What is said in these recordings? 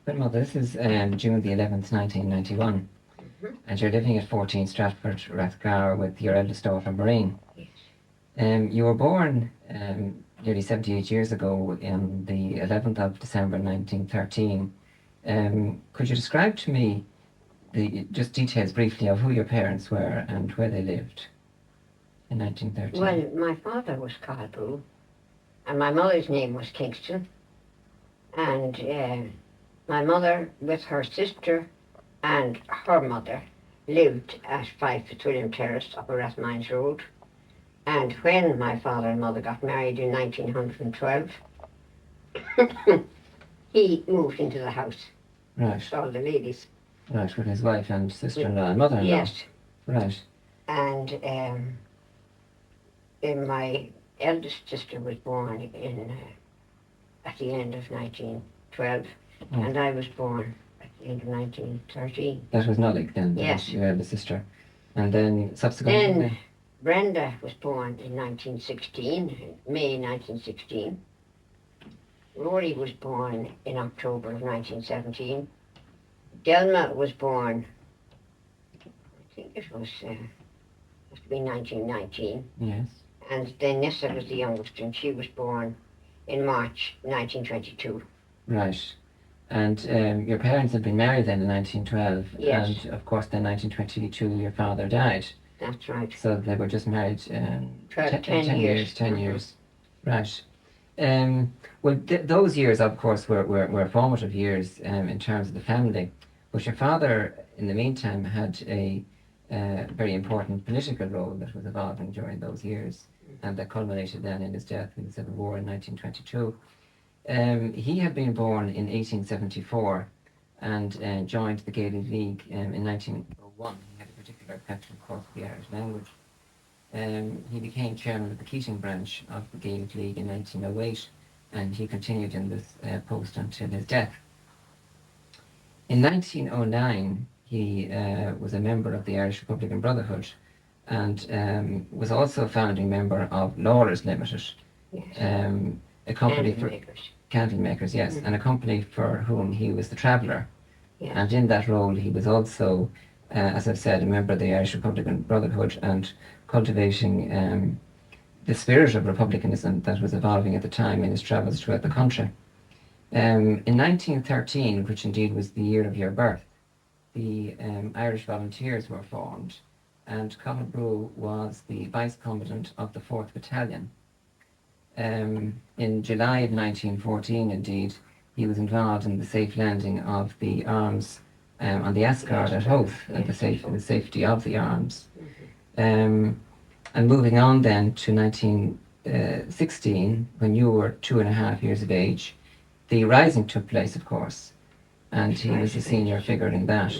Well, this is June the 11th, 1991, and you're living at 14 Stratford, Rathgar with your eldest daughter, Bhriain. Yes. You were born nearly 78 years ago on the 11th of December 1913. Could you describe to me just details briefly of who your parents were and where they lived in 1913? Well, my father was Cathal Brugha, and my mother's name was Kingston, and my mother with her sister and her mother lived at 5 Fitzwilliam Terrace, Upper Rathmines Road. And when my father and mother got married in 1912, he moved into the house Right, with all the ladies. right, with his wife and sister-in-law and mother-in-law. Yes. Right, And my eldest sister was born at the end of 1912, and I was born at the end of 1913. that was Nolig then, Yes. your eldest sister. And then subsequently... Then Brenda was born in 1916, May 1916. Rory was born in October of 1917. Delma was born, I think it was, must be 1919. Yes. And then Nessa was the youngest, and she was born in March 1922. Right. And your parents had been married then in 1912. Yes. And of course, then 1922, your father died. That's right. So they were just married 10 years. 10 years. Right. Well, those years, of course, were formative years in terms of the family. But your father, in the meantime, had a very important political role that was evolving during those years, and that culminated then in his death in the Civil War in 1922. He had been born in 1874 and joined the Gaelic League in 1901. He had a particular passion, of course, for the Irish language. He became chairman of the Keating branch of the Gaelic League in 1908, and he continued in this post until his death. In 1909, he was a member of the Irish Republican Brotherhood and was also a founding member of Lawlers Limited, Yes. a company for Candlemakers. candle makers, yes, and a company for whom he was the traveller. Yes. And in that role, he was also, as I've said, a member of the Irish Republican Brotherhood and cultivating the spirit of republicanism that was evolving at the time in his travels throughout the country. In 1913, which indeed was the year of your birth, the Irish Volunteers were formed, and Cathal Brugha was the vice commandant of the 4th Battalion. In July of 1914, indeed, he was involved in the safe landing of the arms on the Asgard at Howth, and the safety of the arms. And moving on then to 1916, when you were 2.5 years of age, the rising took place, of course, and he was a senior figure in that,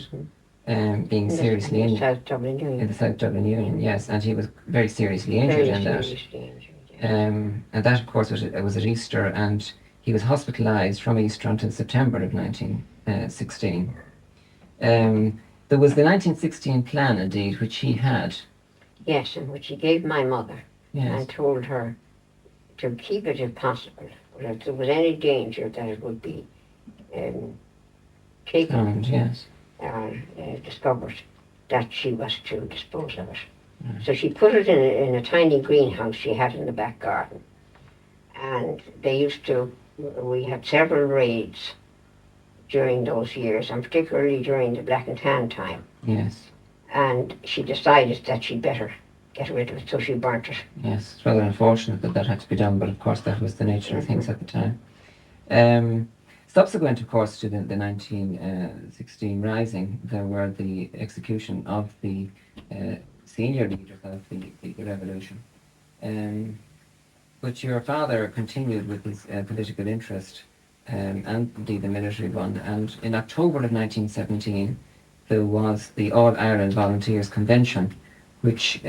being seriously in the injured South Dublin Union. in the South Dublin Union, yes, and he was very seriously injured in that. Seriously injured, yes. And that, of course, was at Easter, and he was hospitalised from Easter until September of 1916. There was the 1916 plan, indeed, which he had. Yes, and which he gave my mother Yes. and told her to keep it if possible. But if there was any danger that it would be taken Found, yes. or discovered, that she was to dispose of it. Right. So she put it in a tiny greenhouse she had in the back garden. And we had several raids during those years, and particularly during the Black and Tan time. Yes. And she decided that she'd better get rid of it, so she burnt it. Yes, it's rather unfortunate that that had to be done, but of course that was the nature of things at the time. Subsequent, of course, to the 1916 rising, there were the execution of the senior leaders of the revolution. But your father continued with his political interest and indeed the military one, and in October of 1917 there was the All-Ireland Volunteers Convention, which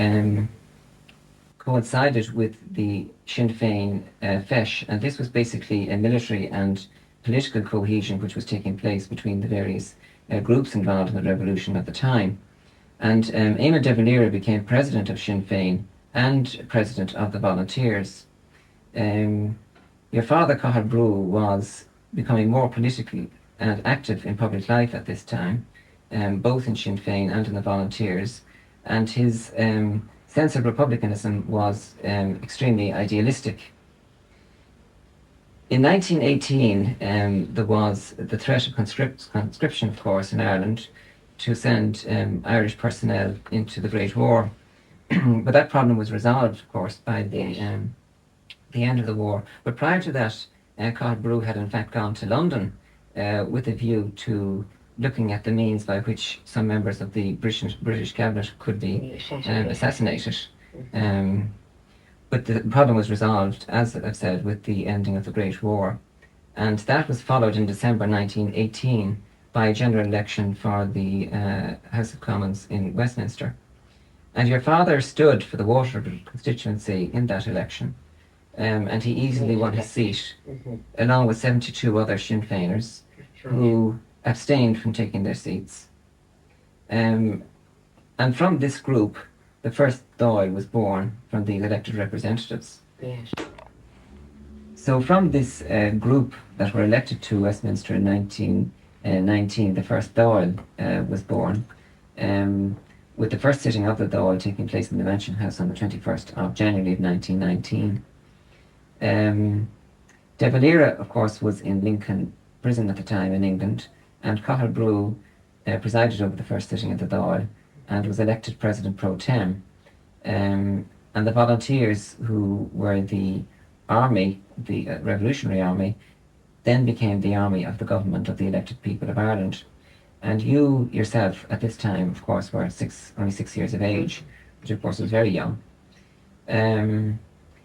coincided with the Sinn Féin FEIS, and this was basically a military and political cohesion which was taking place between the various groups involved in the revolution at the time. And Eamon de Valera became president of Sinn Féin and president of the Volunteers. Your father, Cathal Brugha, was becoming more politically and active in public life at this time, both in Sinn Féin and in the Volunteers, and his sense of republicanism was extremely idealistic. In 1918, there was the threat of conscription, of course, in Ireland to send Irish personnel into the Great War. But that problem was resolved, of course, by the end of the war. But prior to that, Cathal Brugha had in fact gone to London with a view to looking at the means by which some members of the British cabinet could be assassinated. But the problem was resolved, as I've said, with the ending of the Great War. And that was followed in December 1918 by a general election for the House of Commons in Westminster. And your father stood for the Waterford constituency in that election, and he easily won his seat, along with 72 other Sinn Féiners who abstained from taking their seats. And from this group, the first Dáil was born from these elected representatives. Yes. So from this group that were elected to Westminster in 1919, the first Dáil was born, with the first sitting of the Dáil taking place in the Mansion House on the 21st of January of 1919. De Valera, of course, was in Lincoln prison at the time in England, and Cathal Brugha presided over the first sitting of the Dáil and was elected President pro tem. And the Volunteers, who were the army, the Revolutionary Army, then became the army of the government of the elected people of Ireland. And you yourself, at this time, of course, were only 6 years of age, which of course was very young. In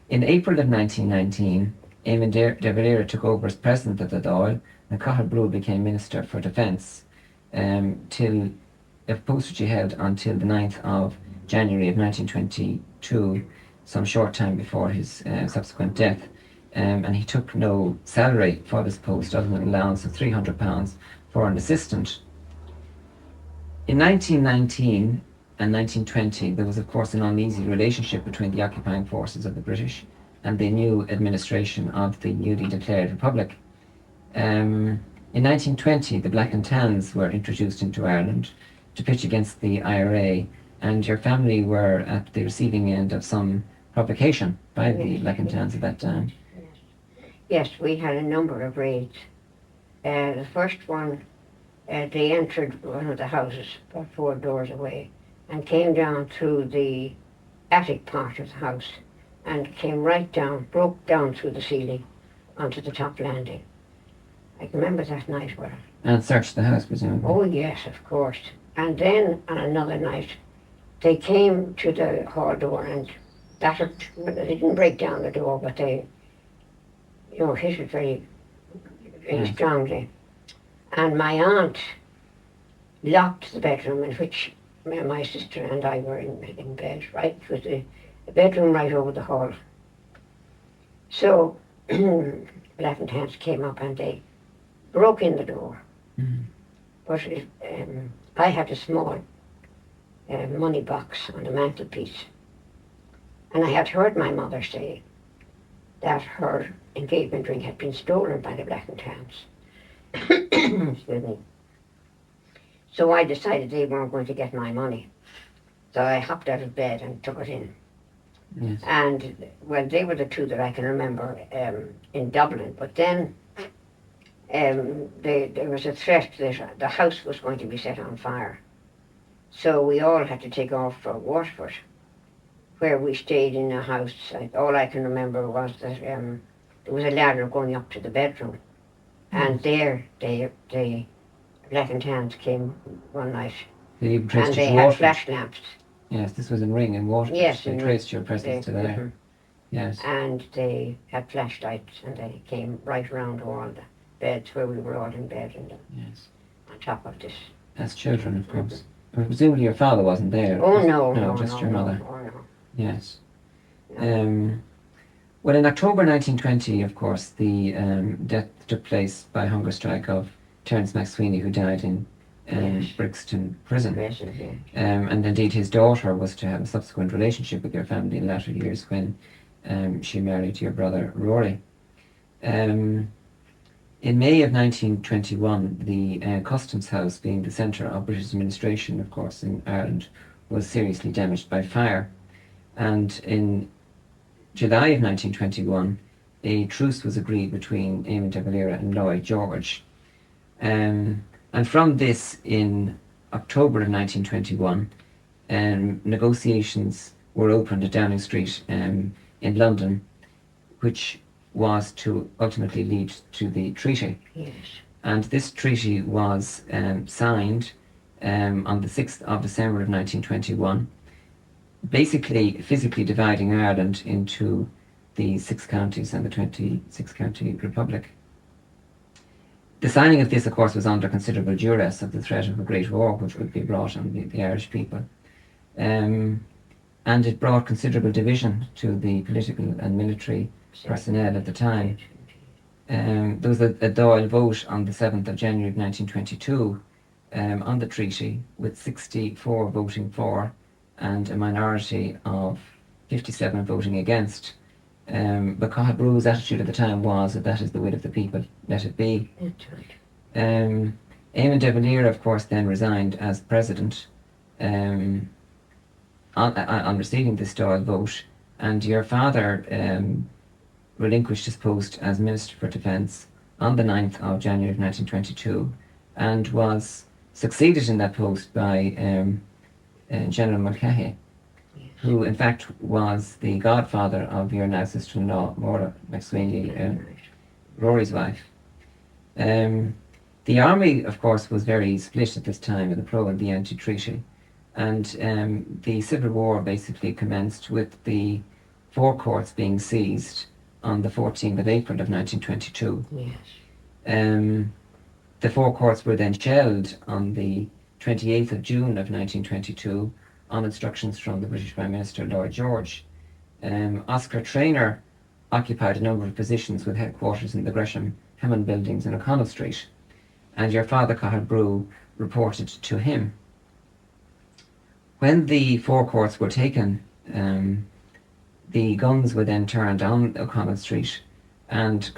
April of 1919, Eamon de Valera took over as president of the Dáil, and Cathal Brugha became Minister for Defence, till a post which he held until the 9th of January of 1922, some short time before his subsequent death. And he took no salary for this post other than an allowance of £300 for an assistant. In 1919 and 1920, there was of course an uneasy relationship between the occupying forces of the British and the new administration of the newly declared Republic. In 1920, the Black and Tans were introduced into Ireland to pitch against the IRA, and your family were at the receiving end of some provocation by the Black and Tans at that time. Yes, we had a number of raids. The first one, they entered one of the houses about 4 doors away and came down through the attic part of the house and came right down, broke down through the ceiling onto the top landing. I can remember that night well. And searched the house, presumably. Oh yes, of course. And then on another night, they came to the hall door and they didn't break down the door, but they, hit it very strongly. And my aunt locked the bedroom in which my sister and I were in bed, right? It was the bedroom right over the hall. So Black and Tans came up and they broke in the door. Mm. But I had a small money box on the mantelpiece. And I had heard my mother say that her engagement ring had been stolen by the Black and Tans. Excuse me. So I decided they weren't going to get my money. So I hopped out of bed and took it in. Yes. And, well, they were the two that I can remember in Dublin. But then there was a threat that the house was going to be set on fire. So we all had to take off for Waterford, where we stayed in a house. All I can remember was that there was a ladder going up to the bedroom. And there, the Black and Tans came one night, and they had flash lamps. Yes, this was in Ring in Waterford. Yes, they traced your presence to there. Mm-hmm. Yes. And they had flashlights, and they came right around all the beds where we were all in bed, and Yes. on top of this. As children, of course. But presumably your father wasn't there. Oh no, just your mother. No. Yes. No. Well, in October 1920, of course, the death took place by hunger strike of Terence McSweeney, who died in Brixton Prison. And indeed, his daughter was to have a subsequent relationship with your family in latter years when she married your brother Rory. In May of 1921, the Customs House, being the centre of British administration, of course, in Ireland, was seriously damaged by fire. And in July of 1921, a truce was agreed between Eamon de Valera and Lloyd George. And from this, in October of 1921, negotiations were opened at Downing Street in London, which was to ultimately lead to the treaty. Yes. And this treaty was signed on the 6th of December of 1921, basically physically dividing Ireland into the 6 counties and the 26 county republic. The signing of this, of course, was under considerable duress of the threat of a great war which would be brought on the Irish people. And it brought considerable division to the political and military personnel at the time. There was a Dáil vote on the 7th of January of 1922 on the treaty, with 64 voting for and a minority of 57 voting against. But Cathal Brugha's attitude at the time was that is the will of the people, let it be. That's right. Eamon de Valera, of course, then resigned as president on receiving this Dáil vote, and your father relinquished his post as Minister for Defence on the 9th of January of 1922, and was succeeded in that post by General Mulcahy, who in fact was the godfather of your now sister-in-law, Maura McSweeney, Rory's wife. The army, of course, was very split at this time in the pro and the anti-treaty, and the civil war basically commenced with the four courts being seized on the 14th of April of 1922. Yes. The four courts were then shelled on the 28th of June of 1922 on instructions from the British Prime Minister Lloyd George. Oscar Traynor occupied a number of positions with headquarters in the Gresham Hammond buildings in O'Connell Street, and your father, Cathal Brugha, reported to him. When the four courts were taken, the guns were then turned on O'Connell Street, and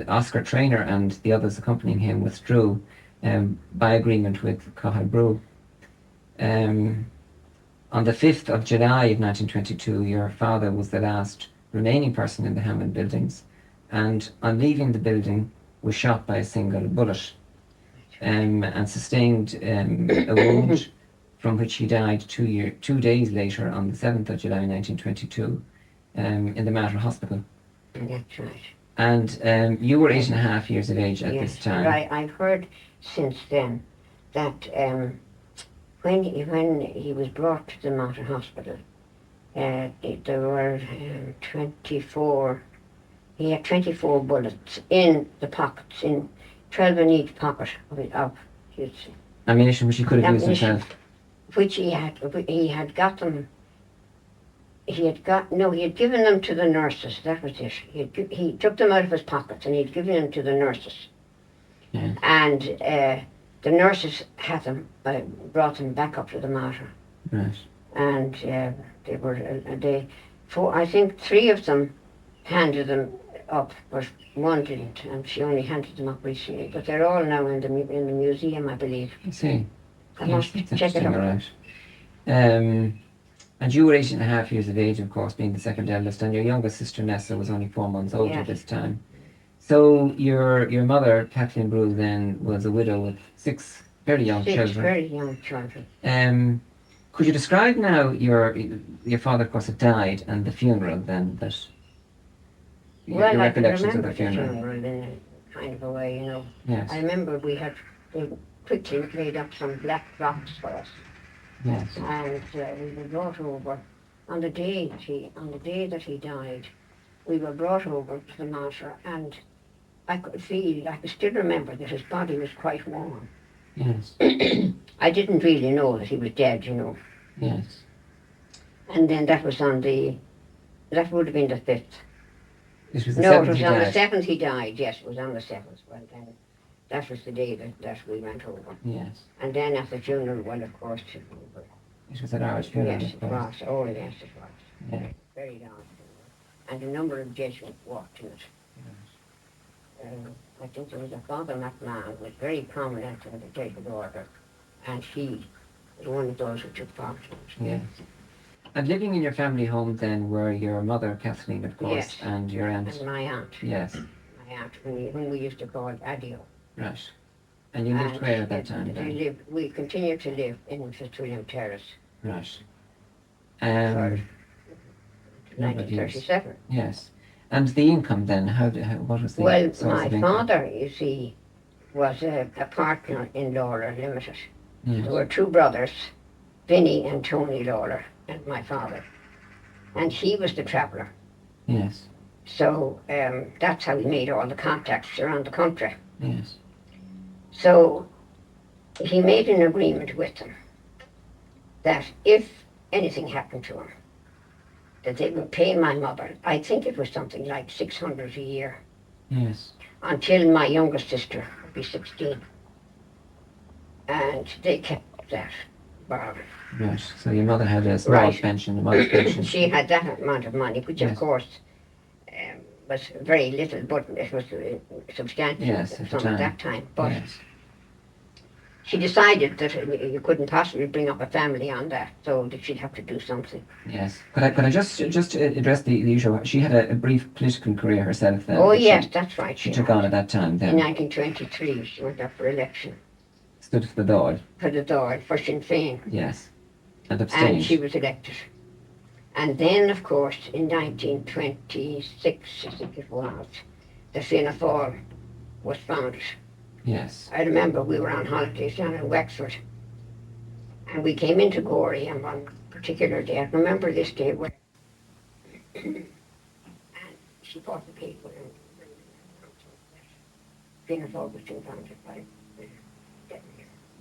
Oscar Traynor and the others accompanying him withdrew by agreement with Cathal Brugha. On the 5th of July of 1922, your father was the last remaining person in the Hammond buildings, and on leaving the building was shot by a single bullet and sustained a wound from which he died 2 days later on the 7th of July 1922 in the Mater Hospital. That's right. And you were 8.5 years of age at this time. Right. I've heard since then that when he was brought to the Mater Hospital, there were 24. He had 24 bullets in the pockets, in 12 in each pocket of his ammunition, which he could have used himself. Which he had got them. He had given them to the nurses. That was it. He took them out of his pockets and he'd given them to the nurses. Yeah. And the nurses had them, brought them back up to the Mater. Right. And I think 3 of them handed them up, but one didn't, and she only handed them up recently. But they're all now in the museum, I believe. I see. I must check it out. Right. And you were 8.5 years of age, of course, being the second eldest, and your youngest sister Nessa was only 4 months old at this time. So your mother, Cathal Brugha, then was a widow with 6 very young children. 6 very young children. Could you describe now your father, of course, had died, and the funeral then that your recollections of the funeral? In a kind of a way, you know. Yes. I remember they quickly made up some black frocks for us. Yes. And we were brought over on the day that he died. We were brought over to the Mater, and I could still remember that his body was quite warm. Yes. I didn't really know that he was dead, you know. Yes. And then that would have been the 5th. It was the No, 7th it was he on died. the 7th he died. Yes, it was on the 7th. Well, then that was the day that we went over. Yes. And then at the funeral, well, of course, It was an Irish funeral. yes, it was. Oh, yes, it was. Yeah. Very long funeral. And a number of Jesuits walked in it. I think there was a Father McMahon was very prominent in the Jacob order, and he was one of those who took part in it. Yes. And living in your family home then were your mother, Kathleen, of course, Yes. and your aunt. And my aunt. Yes. My aunt, whom we used to call Adio. Right. And you lived where at that time then? We continued to live in Fitzwilliam Terrace. Right. For number of years. 1937. Yes. And the income then, what was the Well, source my of income? father, you see, was a partner in Lawler Limited. Yes. There were two brothers, Vinnie and Tony Lawler, and my father. And he was the traveller. Yes. So that's how he made all the contacts around the country. Yes. So he made an agreement with them that if anything happened to him, that they would pay my mother, I think it was something like 600 a year, Yes. until my youngest sister would be 16. And they kept that bar. Right. So your mother had a small Right. pension, a modest pension. She had that amount of money, which Yes. of course was very little, but it was substantial Yes, at the from time. that time. But Yes. she decided that you couldn't possibly bring up a family on that, so that she'd have to do something. Yes. Could I just address the issue? She had a brief political career herself then. Oh that yes, that's right. She took on at that time In then. 1923, she went up for election Stood for the Dáil. for the Dáil, for Sinn Féin, Yes. And abstained. and she was elected. And then, of course, in 1926, I think it was, the Fianna Fáil was founded. Yes. I remember we were on holidays down in Wexford, and we came into Gorey on one particular day. I remember this day where and she bought the paper and Fianna Fáil was being founded by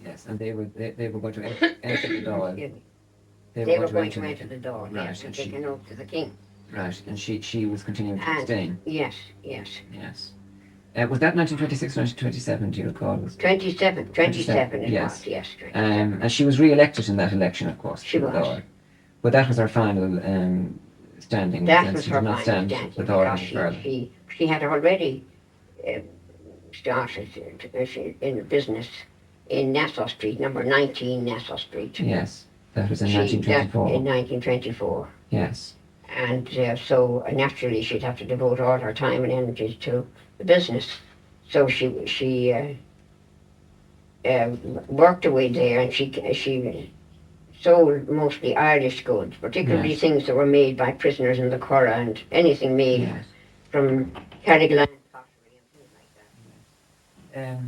Yes. And they were going to enter the Dáil. Excuse me. They They were were going to to enter the door, Right, yes, and and she- take an oath to the king. Right. And she was continuing to And abstain. yes, yes. Yes. Was that 1926 or 1927? Do you recall? 27 it yes. was, yes. 27. And she was re-elected in that election, of course. She to the was. Dáil. But that was her final standing. That since was she her did not final stand standing, for Dáil because any further. she had already started in business in Nassau Street, number 19 Nassau Street. Yes. That was in That 1924. in 1924. Yes. And so naturally she'd have to devote all her time and energy to the business. So she worked away there, and she sold mostly Irish goods, particularly Yes. things that were made by prisoners in the Curragh, and anything made Yes. from Carrigaline pottery and things like that.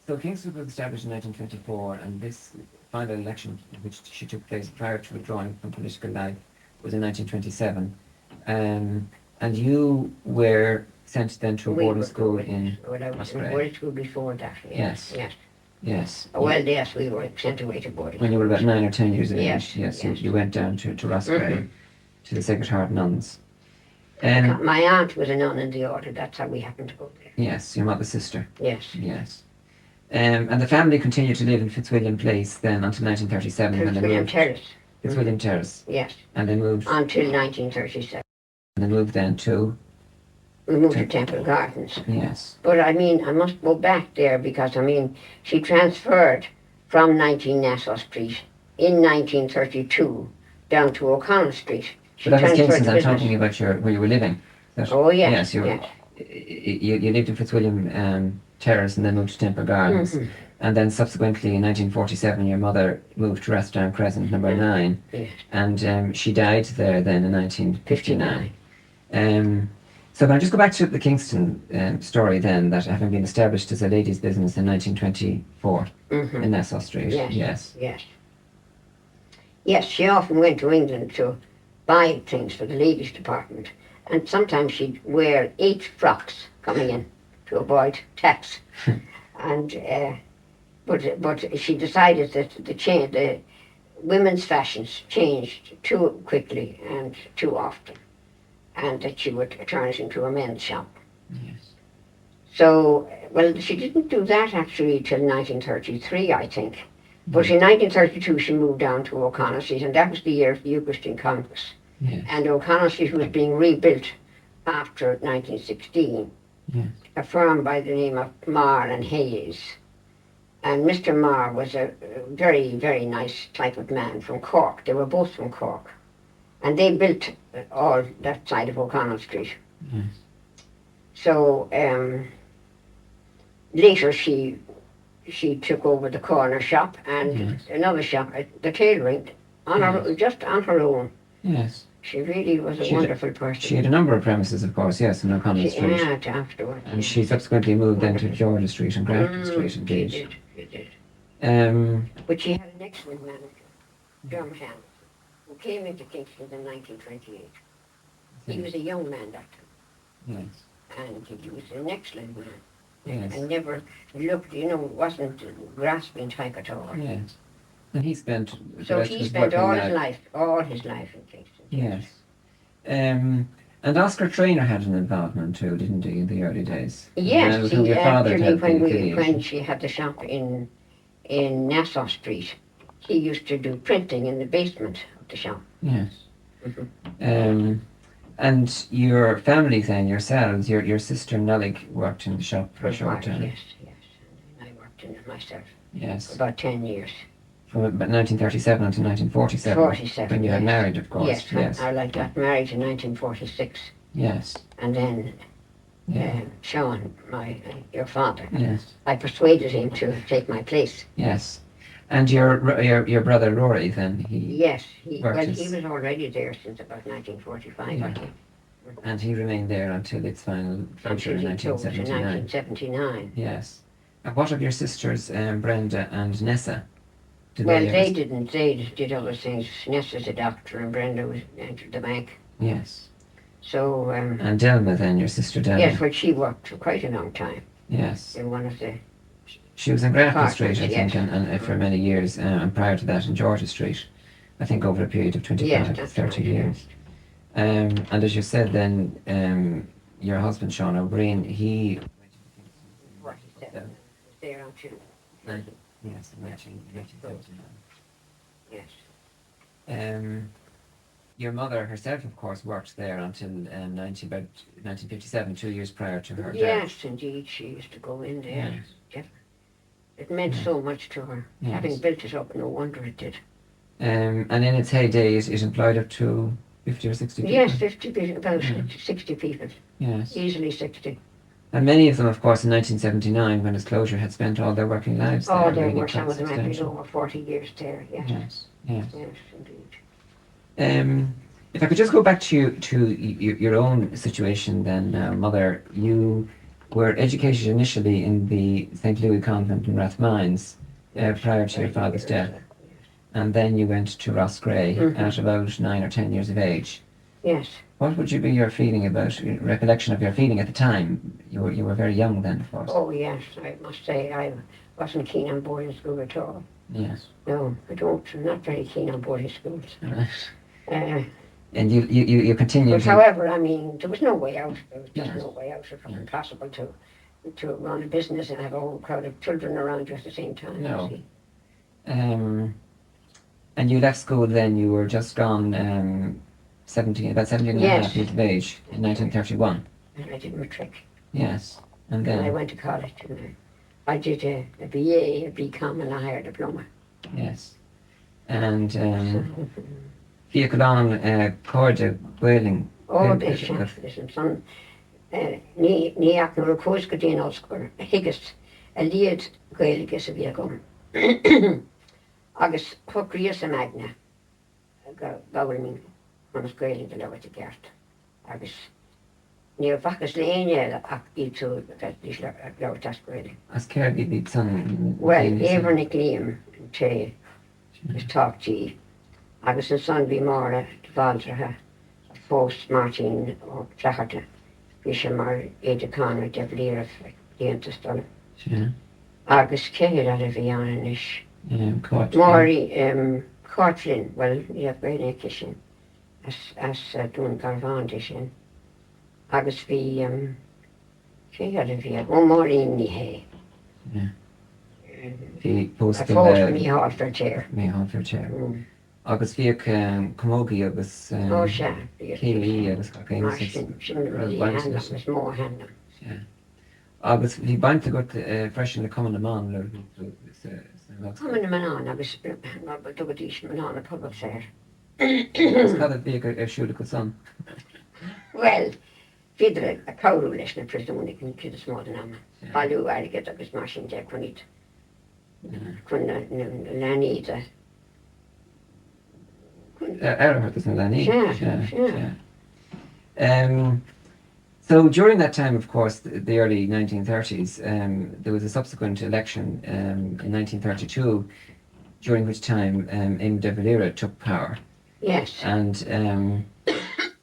So Kingswood was established in 1924, and this final election, which she took place prior to withdrawing from political life, was in 1927. And you were sent then to a boarding school in Well, I was in Australia. boarding school before that. Yes. Yes. Yes. Well, yes, we were sent away to boarding When you were about 9 or 10 years of Yes, age, yes, yes. You went down to Roscrea, Mhm. to the Sacred Heart Nuns. My aunt was a nun in the order. That's how we happened to go there. Yes, your mother's sister. Yes. Yes. And the family continued to live in Fitzwilliam Place then until 1937 when they William moved. Terrace. Fitzwilliam Terrace. Yes. And they moved. Until 1937. And they moved then to. We moved to Temple Gardens. Yes. But I mean, I must go back there because I mean, she transferred from 19 Nassau Street in 1932 down to O'Connell Street. She But that was transferred Kingston's. I'm business. talking about where you were living. Oh yes. Yes, you were. You lived in Fitzwilliam Terrace and then moved to Temple Gardens. Mhm. And then subsequently in 1947 your mother moved to Rathdown Crescent number 9. Yes. And she died there then in 1959. So can I just go back to the Kingston story then, that having been established as a ladies' business in 1924 Mhm. in Nassau Street. Yes. Yes. Yes. Yes, she often went to England to buy things for the ladies' department, and sometimes she'd wear 8 frocks coming in to avoid tax. And but she decided that the women's fashions changed too quickly and too often, and that she would turn it into a men's shop. Yes. So, well, she didn't do that actually till 1933, I think. But in 1932 she moved down to O'Connell Street, and that was the year of the Eucharistic Congress. Yes. And O'Connell Street was being rebuilt after 1916. Yes. a firm by the name of Marr and Hayes. And Mr. Marr was a very, very nice type of man from Cork. They were both from Cork. And they built all that side of O'Connell Street. Yes. So later she took over the corner shop and Yes. another shop, the tailoring, on her, just on her own. Yes. She really was a wonderful person. She had a number of premises, of course, yes, in O'Connell Street. She had afterwards. And she subsequently moved then to Georgia Street and Grafton Street, indeed. She did. But she had an excellent manager, Dermot Hamilton, who came into Kingston in 1928. He was a young man that time. Yes. And he was an excellent man. Yes. And never looked, wasn't grasping type at all. Yes. And he spent. So he spent all his life in Kingston. Yes. And Oscar Traynor had an involvement too, didn't he, in the early days? Yes, he actually, when she had the shop in Nassau Street, he used to do printing in the basement of the shop. Yes. And your family then, yourselves, your sister Nellig worked in the shop for a short time. Yes. And I worked in it myself. Yes. For about 10 years. From about 1937 until 1947. 47. When you had married, of course. Yes. I got married in 1946. Yes. And then Sean, your father. Yes. I persuaded him to take my place. Yes. And your brother Rory then, he was already there since about 1945, I think. And he remained there until its final closure in 1979. 1979. Yes. And what of your sisters, Brenda and Nessa? They didn't. They did other things. Nessa's a doctor and Brenda entered the bank. Yes. So. And Delma then, your sister Delma? Yes, but she worked for quite a long time. Yes. In one of the. She was in Grafton Street, I think, and for many years, and prior to that in Georgia Street, I think over a period of 25 to 30 years. And as you said then, your husband, Sean O'Brien, he... 47. There until... Yes, 1939. Yes. Your mother herself, of course, worked there until about 1957, 2 years prior to her death. Yes, indeed, she used to go in there. Yes. It meant so much to her. Yes. Having built it up, no wonder it did. And in its heyday, it employed up to 50 or 60 people? Yes, 50 people, about 60 people. Yes. Easily 60. And many of them, of course, in 1979, when its closure, had spent all their working lives there. Oh, there really were some of them actually substantial. over 40 years there, yes. Yes. Yes, indeed. If I could just go back to your own situation then, Mother, you were educated initially in the St. Louis Convent in Rathmines prior to your father's death. And then you went to Roscrea at about 9 or 10 years of age. Yes. What would you be your recollection of your feeling at the time? You were very young then, of course. Oh, yes, I must say I wasn't keen on boarding school at all. Yes. No, I'm not very keen on boarding schools. Right. And you continued. But however, I mean, there was no way out. There was just Yes. no way out. It was impossible to run a business and have a whole crowd of children around you at the same time. No. And you left school then, you were just gone about 17 and a half years of age in 1931. And I did matric. Yes. And then I went to college and I did a BA, a BCom and a higher diploma. Yes. And Fiacalon Corda Whaling. Oh, listen, son. Ní ach nuair a cós go dtéana oscair a higas a líad gaeilge a bhí agam. Agus thucríos a magna go bhfuil mín an gaeilge le bhait a gceart. Agus níor bhachas léine ach bí tú lís le tascaile. As Kirby beat son. Well, Éireann Liam té is táchtí. Agus an son bhí mar a bhaldrathe a fós Martin ó Tlachairte. Bhí sé mar éideachán de bhlíar dhéanta stola. Agus céir a bhí an is. Mórí Cortlin, well, ní a bhéine sin as dún Garván sin. Agus bhí céir a bhí ó Mórín ní hé. Bhí a fós mí háfar téir. Mí háfar téir. Agus bhíoh comógaí agus Céilí agus sin really hand was more hand. agus bhí bainte go freisin le cumann amán le Coming to Manon, I was not to get Manon a public fair. cad bhí ar siúla go san. Well, Fidre, a cowru leis na prisúnig yn cyd ysmod yn ama. Balw ar i gyda gys masin de cwnid. Cwn lani da. Erhard is na lení. Yeah. So during that time, of course, the early 1930s, there was a subsequent election in 1932, during which time Éamon de Valera took power. Yes. And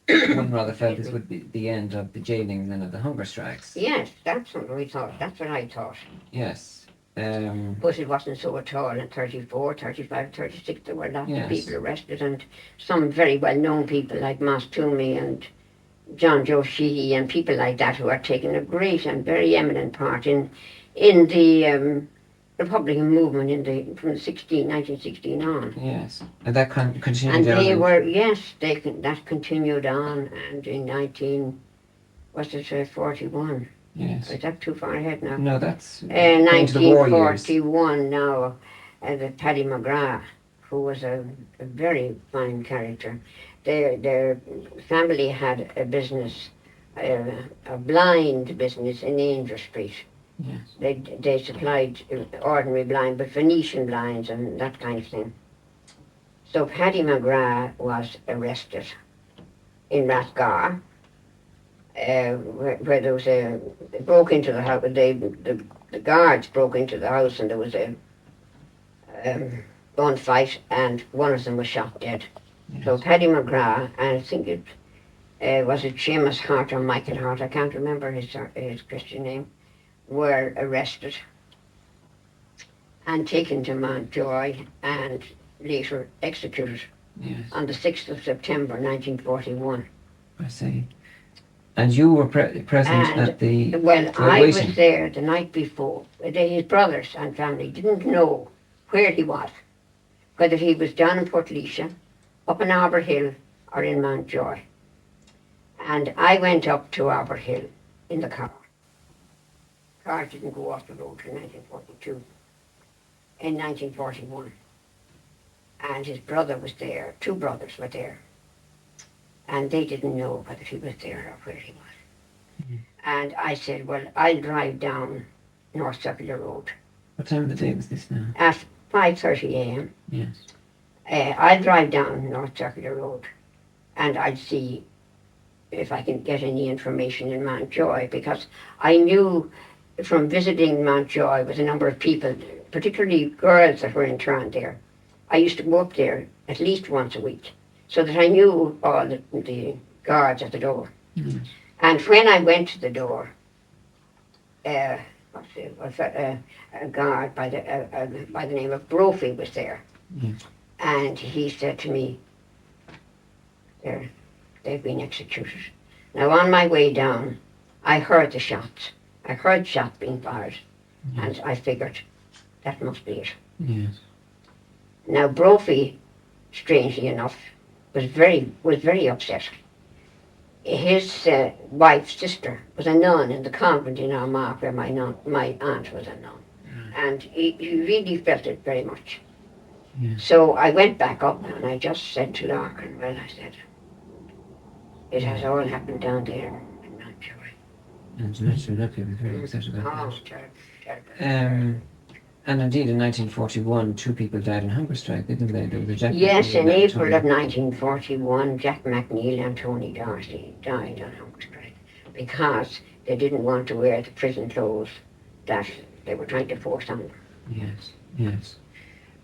one rather felt this would be the end of the jailings and of the hunger strikes. Yes, that's what we thought. That's what I thought. Yes. But it wasn't so at all. In 34, 35, 36, there were lots Yes. of people arrested, and some very well-known people like Mas Toomey and John Joe Sheehy and people like that who are taking a great and very eminent part in the Republican movement from 1916 on. Yes. And that continued And down. they were, yes, that continued on, and in 41? Yes. Is that too far ahead now? No, that's going to the war years. 1941 now, the Paddy McGrath, who was a very fine character. Their family had a business, a blind business in Angel Street. Yes. They supplied ordinary blind, but Venetian blinds and that kind of thing. So Paddy McGrath was arrested in Rathgar, where there was they broke into the house. The guards broke into the house, and there was a gunfight, and one of them was shot dead. Yes. So Paddy McGrath, and I think it was it Seamus Hart or Michael Hart, I can't remember his Christian name, were arrested and taken to Mountjoy and later executed. Yes. On the 6th of September 1941. I see. And you were present And, at the well, I was waiting. there the night before. His brothers and family didn't know where he was, whether he was down in Portlaoise, up in Arbor Hill, or in Mountjoy. And I went up to Arbor Hill in the car. The car didn't go off the road in 1942. In 1941. And his brother was there, 2 brothers were there. And they didn't know whether he was there or where he was. Mm-hmm. And I said, well, I'll drive down North Circular Road. What time of the day was this now? At 5:30 a.m. Yes. I'll drive down North Circular Road and I'll see if I can get any information in Mountjoy, because I knew from visiting Mountjoy with a number of people, particularly girls that were interned there, I used to go up there at least once a week, so that I knew all the guards at the door. Mm. And when I went to the door, a guard by the name of Brophy was there. Yes. And he said to me, they've been executed. Now on my way down, I heard the shots. I heard shots being fired. Yes. And I figured, that must be it. Yes. Now Brophy, strangely enough, was very upset. His wife's sister was a nun in the convent in Armagh, where my aunt was a nun. And he really felt it very much. Yes. So I went back up and I just said to Larkin, well, I said, it has all happened down there in Mountjoy. And naturally, look, you were very upset about Oh, that. terrible. And indeed, in 1941, 2 people died in hunger strike, didn't they? There was a Jack Yes, McNeil in and April Tony. of 1941, Jack McNeil and Tony Darcy died on hunger strike because they didn't want to wear the prison clothes that they were trying to force on them. Yes, yes.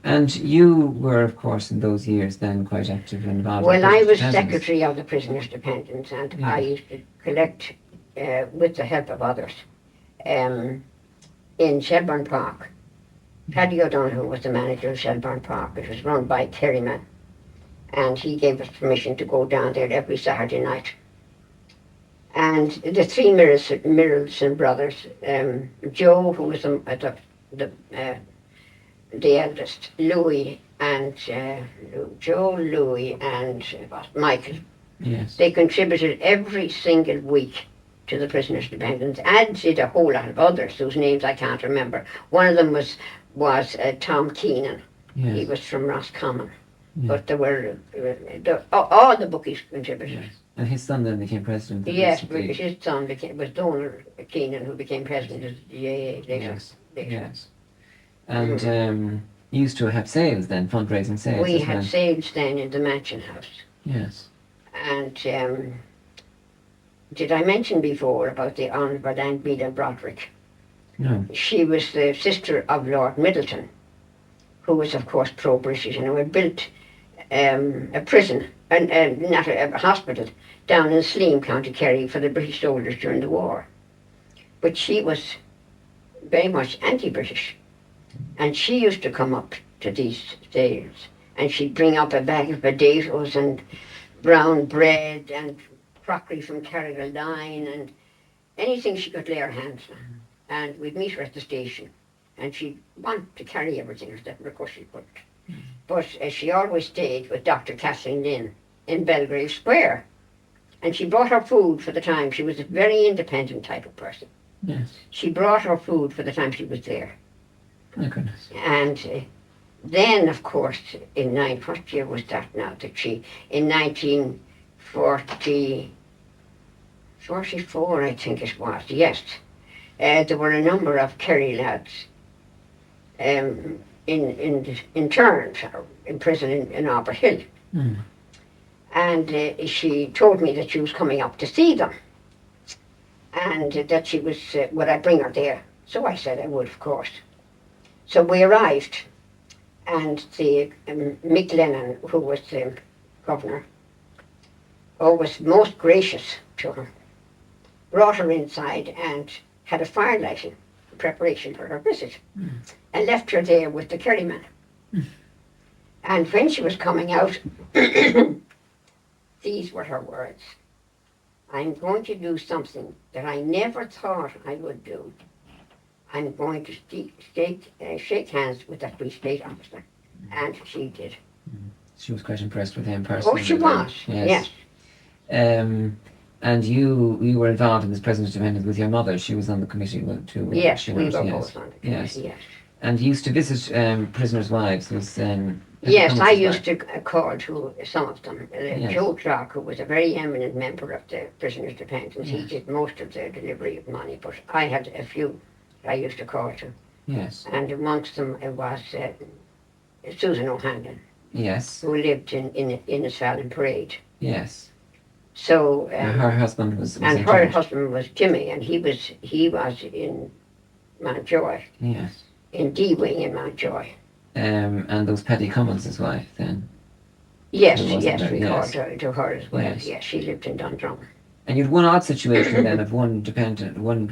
And you were, of course, in those years then quite active and involved. Well, in I was prisoners' dependents. secretary of the prisoners' dependents, and Yeah. I used to collect, with the help of others, in Shelburne Park. Paddy O'Donoghue was the manager of Shelburne Park. It was run by Kerryman, and he gave us permission to go down there every Saturday night. And the 3 Mirrelson brothers, Joe, who was the eldest, Louis, and Joe, Louis, and Michael. Yes. They contributed every single week to the prisoners' dependents, and did a whole lot of others whose names I can't remember. One of them was Tom Keenan. Yes. He was from Roscommon. Yeah. But there were all the bookies contributors. Yes. And his son then became president. Yes, because his son was Donald Keenan, who became president of the GAA later. Yes. Yes. And you used to have sales then, fundraising sales. We as had well. sales then in the Mansion House. Yes. And did I mention before about the Honourable Anne Broderick? No. She was the sister of Lord Middleton, who was of course pro-British, and who had built a prison, not a hospital, down in Slieve, County Kerry, for the British soldiers during the war. But she was very much anti-British, and she used to come up to these sales, and she'd bring up a bag of potatoes and brown bread and crockery from Carrigaline and anything she could lay her hands on. And we'd meet her at the station, and she'd want to carry everything herself, and of course she couldn't. But she always stayed with Dr. Kathleen Lynn in Belgrave Square, and she brought her food for the time. She was a very independent type of person. Yes. She brought her food for the time she was there. My goodness. And then, of course, what year was that now, in 1944, I think it was, yes. There were a number of Kerry lads interned or in prison in Arbor Hill. Mm. And she told me that she was coming up to see them, and that she was, would I bring her there? So I said I would, of course. So we arrived, and the Mick Lennon, who was the governor, was most gracious to her, brought her inside and had a fire lighting in preparation for her visit, and left her there with the Kerryman. And when she was coming out, these were her words: "I'm going to do something that I never thought I would do. I'm going to shake hands with that Free State officer." And she did. She was quite impressed with him personally. Oh, she was, yes. And you were involved in this President's Dependence with your mother. She was on the committee too. Yes, she we was, were yes. both on the committee, yes. And you used to visit prisoners' wives. Yes, I used to call to some of them. Yes. Joe Clark, who was a very eminent member of the Prisoners' Dependence, he Yes. did most of the delivery of money, but I had a few I used to call to. Yes. And amongst them was Susan O'Hanlon, Yes. who lived in Innisfallen Parade. Yes. So Her husband was and in her charge. husband was Jimmy, and he was in Mountjoy, Yes. in D Wing in Mountjoy. And those Paddy Cummins' wife then. Yes, Who wasn't yes, there, we yes. called to her as well. Yes. Yes, she lived in Dundrum. And you had one odd situation then of one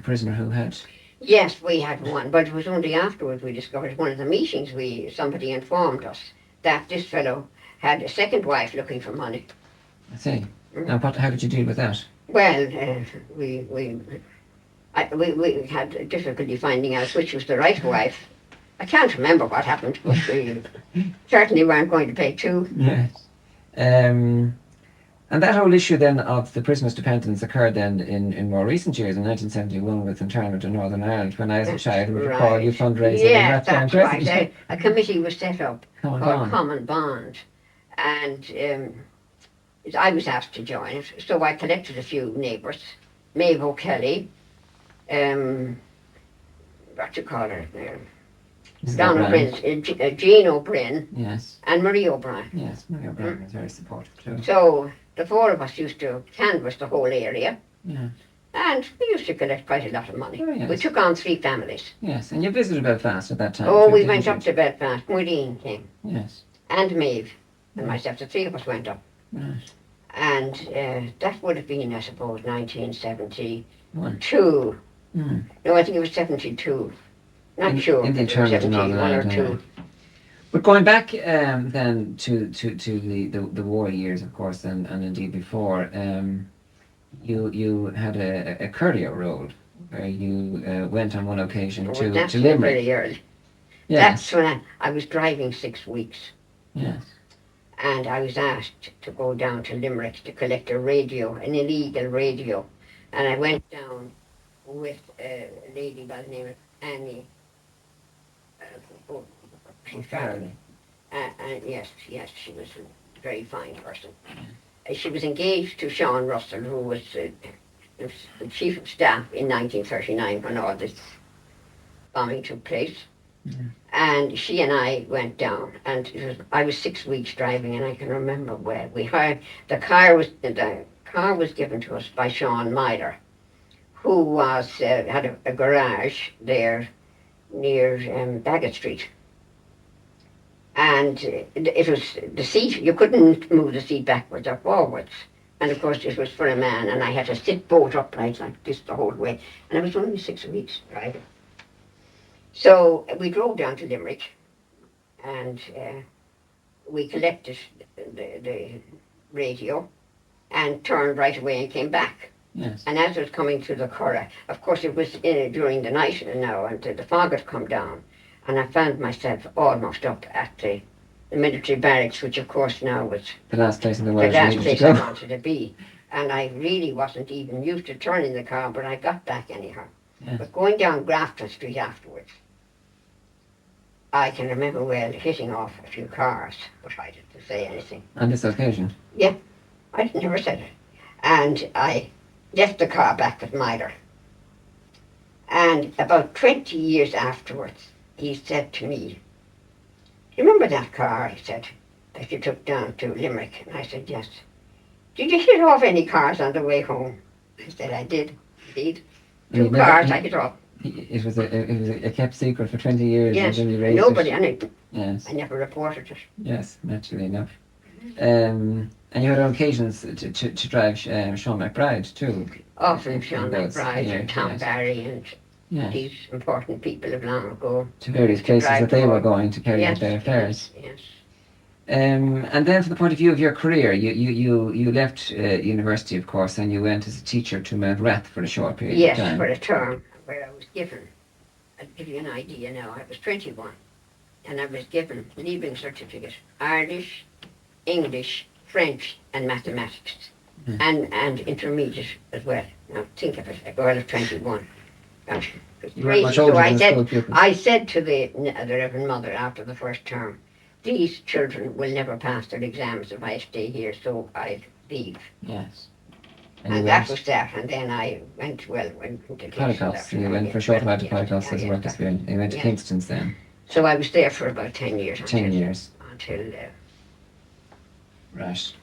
prisoner who had. Yes, we had one, but it was only afterwards we discovered, one of the meetings, somebody informed us that this fellow had a second wife looking for money. I see. Now, how did you deal with that? Well, we had difficulty finding out which was the right wife. I can't remember what happened, but we certainly weren't going to pay two. Yes. And that whole issue then of the prisoners' dependence occurred then in more recent years, in 1971 with internment in Northern Ireland, when I as a child would recall you fundraising in Yes, that that's right. A committee was set up Common called Bond. Common Bond, and I was asked to join it, so I collected a few neighbours, Maeve O'Kelly, what you call her, Mrs. Donna O'Brien. Bryn, Jean O'Brien, Yes. and Marie O'Brien. Yes, Mary O'Brien was very supportive too. So the four of us used to canvass the whole area, Yeah. and we used to collect quite a lot of money. Oh, yes. We took on 3 families. Yes, and you visited Belfast at that time. Oh, too, we didn't went you? up to Belfast. Nóinín came, Yes. and Maeve, and Right. myself. The 3 of us went up. Right. And that would have been, I suppose, 1972. One. Mm. No, I think it was 72. Not sure. In the It was internment in Northern 71 or Ireland. 2. Anyway. But going back then to the war years, of course, and indeed before, you had a courier role where you went on one occasion Well, to that's Limerick. very early. Yes. That's when I was driving 6 weeks, Yes. and I was asked to go down to Limerick to collect a radio, an illegal radio, And I went down with a lady by the name of Annie. Oh, she's fabulous. And yes, she was a very fine person. She was engaged to Sean Russell, who was the chief of staff in 1939 when all this bombing took place. And she and I went down, and I was 6 weeks driving, and I can remember well. We hired the car was given to us by Sean Myler, who was had a garage there near Bagot Street. And it was the seat, you couldn't move the seat backwards or forwards. And of course it was for a man, and I had to sit bolt upright like this the whole way. And I was only 6 weeks driving. So we drove down to Limerick, and we collected the radio and turned right away and came back. Yes. And as I was coming through the Curragh, of course it was during the night now, and the fog had come down, and I found myself almost up at the military barracks, which of course now was The last place in the the world last you needed place to I go. wanted to be. And I really wasn't even used to turning the car, but I got back anyhow. Yes. But going down Grafton Street afterwards, I can remember well hitting off a few cars, but I didn't say anything. On this occasion. Yeah, I never said it. And I left the car back with Myler. And about 20 years afterwards, he said to me, "Do you remember that car," he said, "that you took down to Limerick?" And I said, "Yes." "Did you hit off any cars on the way home?" I said, "I did, indeed. And 2 cars I hit off." It was a kept secret for 20 years. Yes, and then you raised nobody, it. and I Yes, never reported it. yes, naturally enough. And you had on occasions to drive Sean McBride too. Often Sean Those McBride years, and Tom yes. Barry and Yes. these important people of long ago. To various places drive that they to were work. going to carry out their affairs. Yes. And then from the point of view of your career, you left university, of course, and you went as a teacher to Mount Rath for a short period of Yes, time. for a term where I was given, I'll give you an idea now, I was 21 and I was given leaving certificate, Irish, English, French and mathematics and intermediate as well. Now think of it, a girl of 21. Gosh, it was You weren't much crazy. older So than the school pupils. I said to the Reverend Mother after the first term, "These children will never pass their exams if I stay here, so I'll leave." Yes. And you that went was that. And then I went into Paracos. You went for a short while to Paracos as a work yes. experience. You went to Yes. Kingston's then. So I was there for about 10 years. 10 years. Until Right.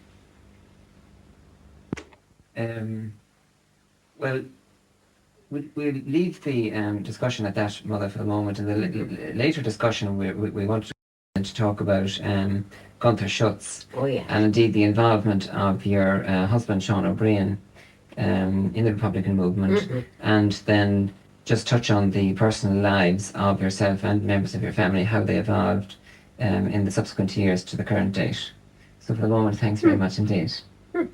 Well, we'll leave the discussion at that, Mother, for the moment. In the later discussion, we want to talk about Gunther Schutz oh yeah. and indeed the involvement of your husband, Sean O'Brien, in the Republican movement, Mhm. and then just touch on the personal lives of yourself and members of your family, how they evolved in the subsequent years to the current date. So for the moment, thanks very much indeed. So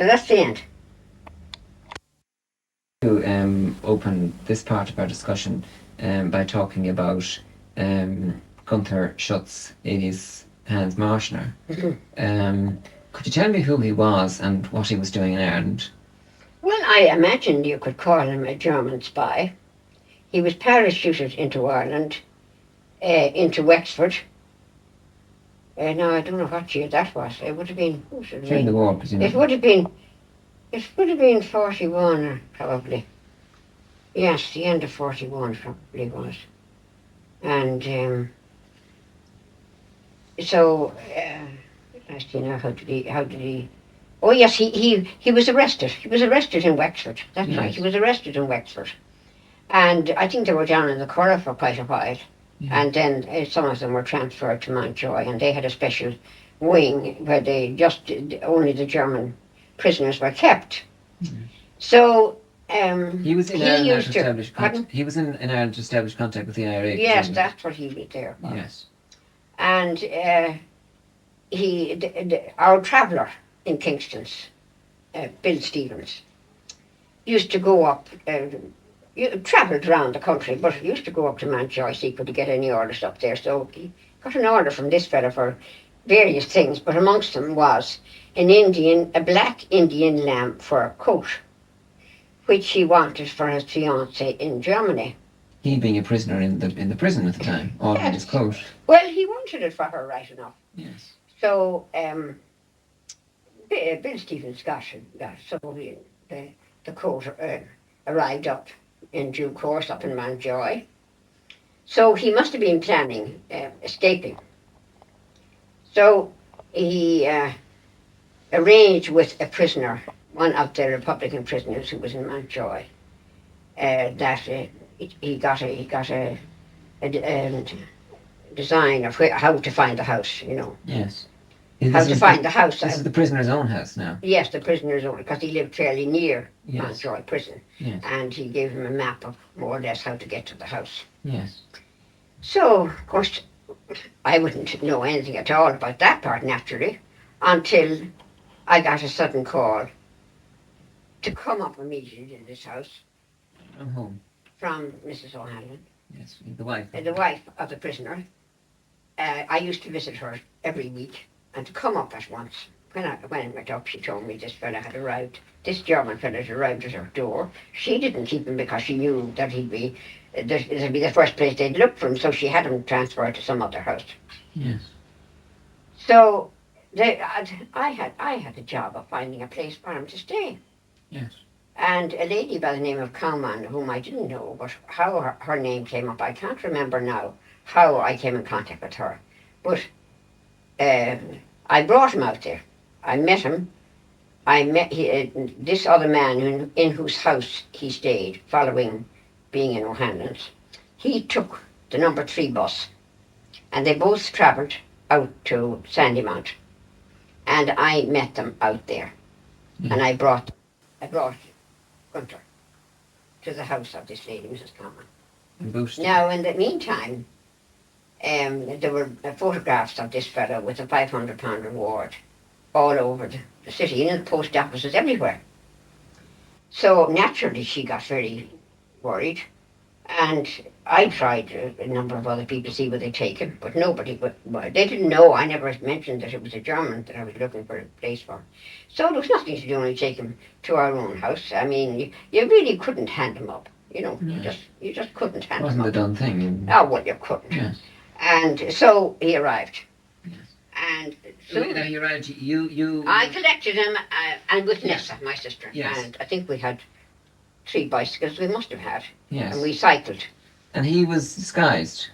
that's the end. To open this part of our discussion by talking about Gunther Schutz, alias Hans Marschner. Could you tell me who he was and what he was doing in Ireland? Well, I imagine you could call him a German spy. He was parachuted into Ireland, into Wexford. Now, I don't know what year that was. It would have been, what should it During be? the war, presumably. It would have been 41 or probably. Yes, the end of 41 probably was. And so, I see now, how did he, oh yes, he was arrested. He was arrested in Wexford. That's Yes. right, he was arrested in Wexford. And I think they were down in the Curragh for quite a while. Yeah. And then some of them were transferred to Mountjoy, and they had a special wing where they only the German prisoners were kept. So He was in he Ireland used to to. establish Pardon? He was in Ireland to establish contact with the IRA. Yes, presumably. that's what he was there for. Yes. And our traveller in Kingston's, Bill Stevens, used to go up. Travelled around the country, but he used to go up to Mountjoy, see could he get any orders up there. So he got an order from this fella for various things, but amongst them was a black Indian lamb for a coat, which he wanted for his fiancée in Germany. He being a prisoner in the prison at the time, ordering his coat. Well, he wanted it for her, right enough. Yes. So, Bill Stevens got so the coat arrived up in due course up in Mountjoy. So he must have been planning escaping. So he arranged with a prisoner, one of the Republican prisoners who was in Mountjoy, that he got a design of how to find the house, you know. Yes. How to find the house. This is the prisoner's own house now. Yes, the prisoner's own, because he lived fairly near Yes. Mountjoy prison. Yes. And he gave him a map of more or less how to get to the house. Yes. So, of course, I wouldn't know anything at all about that part, naturally, until I got a sudden call to come up immediately to this house From home. from Mrs. O'Hanlon, Yes, the wife. the wife of the prisoner. I used to visit her every week, and to come up at once. When I went up, she told me this fella had arrived. This German fella had arrived at her door. She didn't keep him because she knew that it'd be the first place they'd look for him, so she had him transferred to some other house. Yes. So I had the job of finding a place for him to stay. Yes. And a lady by the name of Cowman, whom I didn't know, but how her name came up, I can't remember now how I came in contact with her. But I brought him out there. I met him. I met this other man in whose house he stayed, following being in O'Hanlon's. He took the number 3 bus, and they both travelled out to Sandymount. And I met them out there. Mm. And I brought Gunter to the house of this lady, Mrs. Common. Now, in the meantime, there were photographs of this fellow with a £500 reward all over the city, in the post offices everywhere. So naturally she got very worried, and I tried a number of other people to see would they take him, but nobody would. They didn't know. I never mentioned that it was a German that I was looking for a place for. So there was nothing to do, only take him to our own house. I mean, you really couldn't hand him up. You know, you just couldn't hand him up. Wasn't the done thing. Oh, well, you couldn't. Yes. And so he arrived. Yes. And so Now he arrived. You. I collected him, and with Nessa, my sister. Yes. And I think we had 3 bicycles. We must have had. Yes. And we cycled. And he was disguised.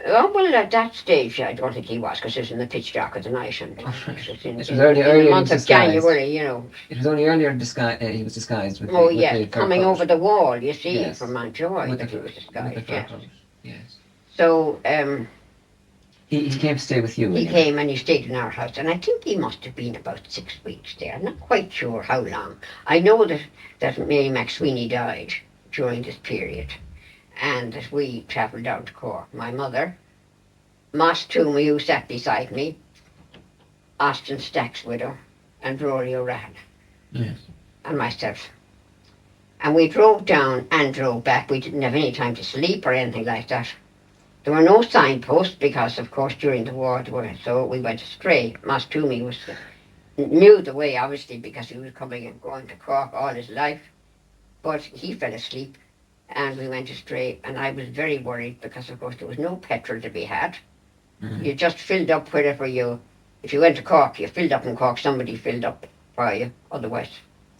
Oh, well, at that stage, I don't think he was, because it was in the pitch dark of the night. And Oh, right. it was in earlier the month of disguised. January, you know. It was only earlier he was disguised with. Oh, the, yes, with the coming over the wall, you see, Yes. from Mountjoy, with that the, he was with disguised. the fur Yes. coat. Yes. So He came to stay with you. he anyway. came and he stayed in our house, and I think he must have been about 6 weeks there. I'm not quite sure how long. I know that Mary McSweeney died during this period, and that we travelled down to Cork. My mother, Moss Toomey, who sat beside me, Austin Stack's widow, and Rory O'Rahon, Yes. and myself. And we drove down and drove back. We didn't have any time to sleep or anything like that. There were no signposts because, of course, during the war, so we went astray. Moss Toomey knew the way, obviously, because he was coming and going to Cork all his life. But he fell asleep, and we went astray. And I was very worried because, of course, there was no petrol to be had. Mm-hmm. You just filled up wherever if you went to Cork, you filled up in Cork, somebody filled up for you, otherwise.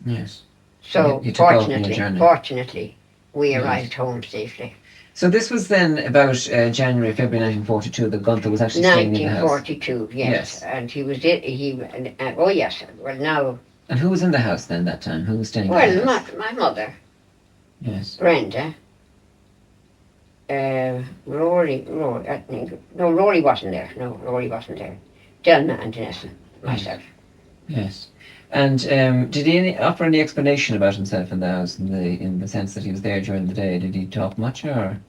Yes. So, You took off on your journey. fortunately, we Yes. arrived home safely. So this was then about January, February 1942 that Gunther was actually staying in the house. 1942, yes. Yes. And he was, oh yes, well now, And who was in the house then that time? Who was staying in well, the house? my mother, Yes. Brenda, Rory, I think, no, Rory wasn't there, Delma and Vanessa, myself. Yes. And did he offer any explanation about himself in the house, in the sense that he was there during the day? Did he talk much, or?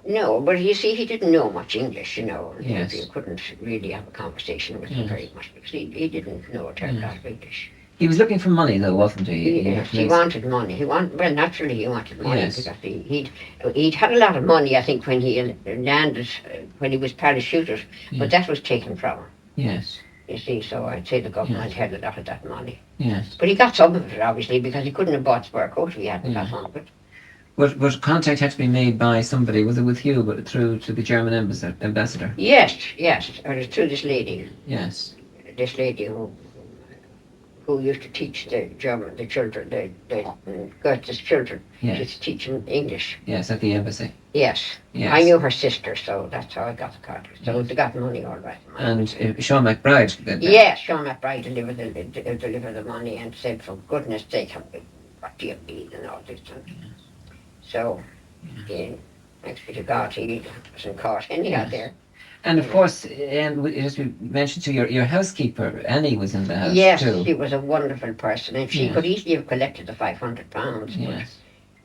No, but you see, he didn't know much English, you know. Yes. You couldn't really have a conversation with him very much because he didn't know a terrible lot of English. He was looking for money, though, wasn't he? He wanted money. Well, naturally he wanted money Yes. because he'd had a lot of money, I think, when he landed, when he was parachuted, Yeah. but that was taken from him. Yes. You see, so I'd say the government Yes. had a lot of that money. Yes. But he got some of it, obviously, because he couldn't have bought spare coat if he hadn't Yeah. got some of it. But contact had to be made by somebody. Was it with you, but through to the German ambassador? Yes, or it's through this lady who used to teach the children, the Goethe's children, Yes. just teach them English. Yes, at the embassy. Yes. Yes. I knew her sister, so that's how I got the contact. So they got money all right. And Sean McBride. Yes, Sean McBride delivered the money and said, for goodness sake, what do you mean and all this. And so, thanks be to God, he wasn't caught anyhow there. And of course, as we mentioned to your housekeeper, Annie was in the house yes, too. she was a wonderful person, and she Yes. could easily have collected the £500. Yes.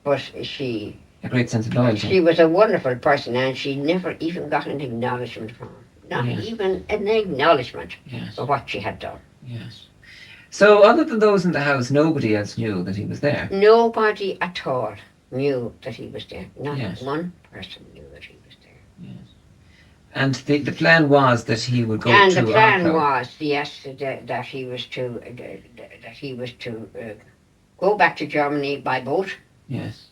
But she A great sense of loyalty. She was a wonderful person, and she never even got an acknowledgement from him. Not Yes. even an acknowledgement Yes. for what she had done. Yes. So, other than those in the house, nobody else knew that he was there. Nobody at all knew that he was there. Not Yes. one person knew that he was there. Yes. And the plan was that he would go And to the plan Arklow. was, yes, that he was to go back to Germany by boat Yes.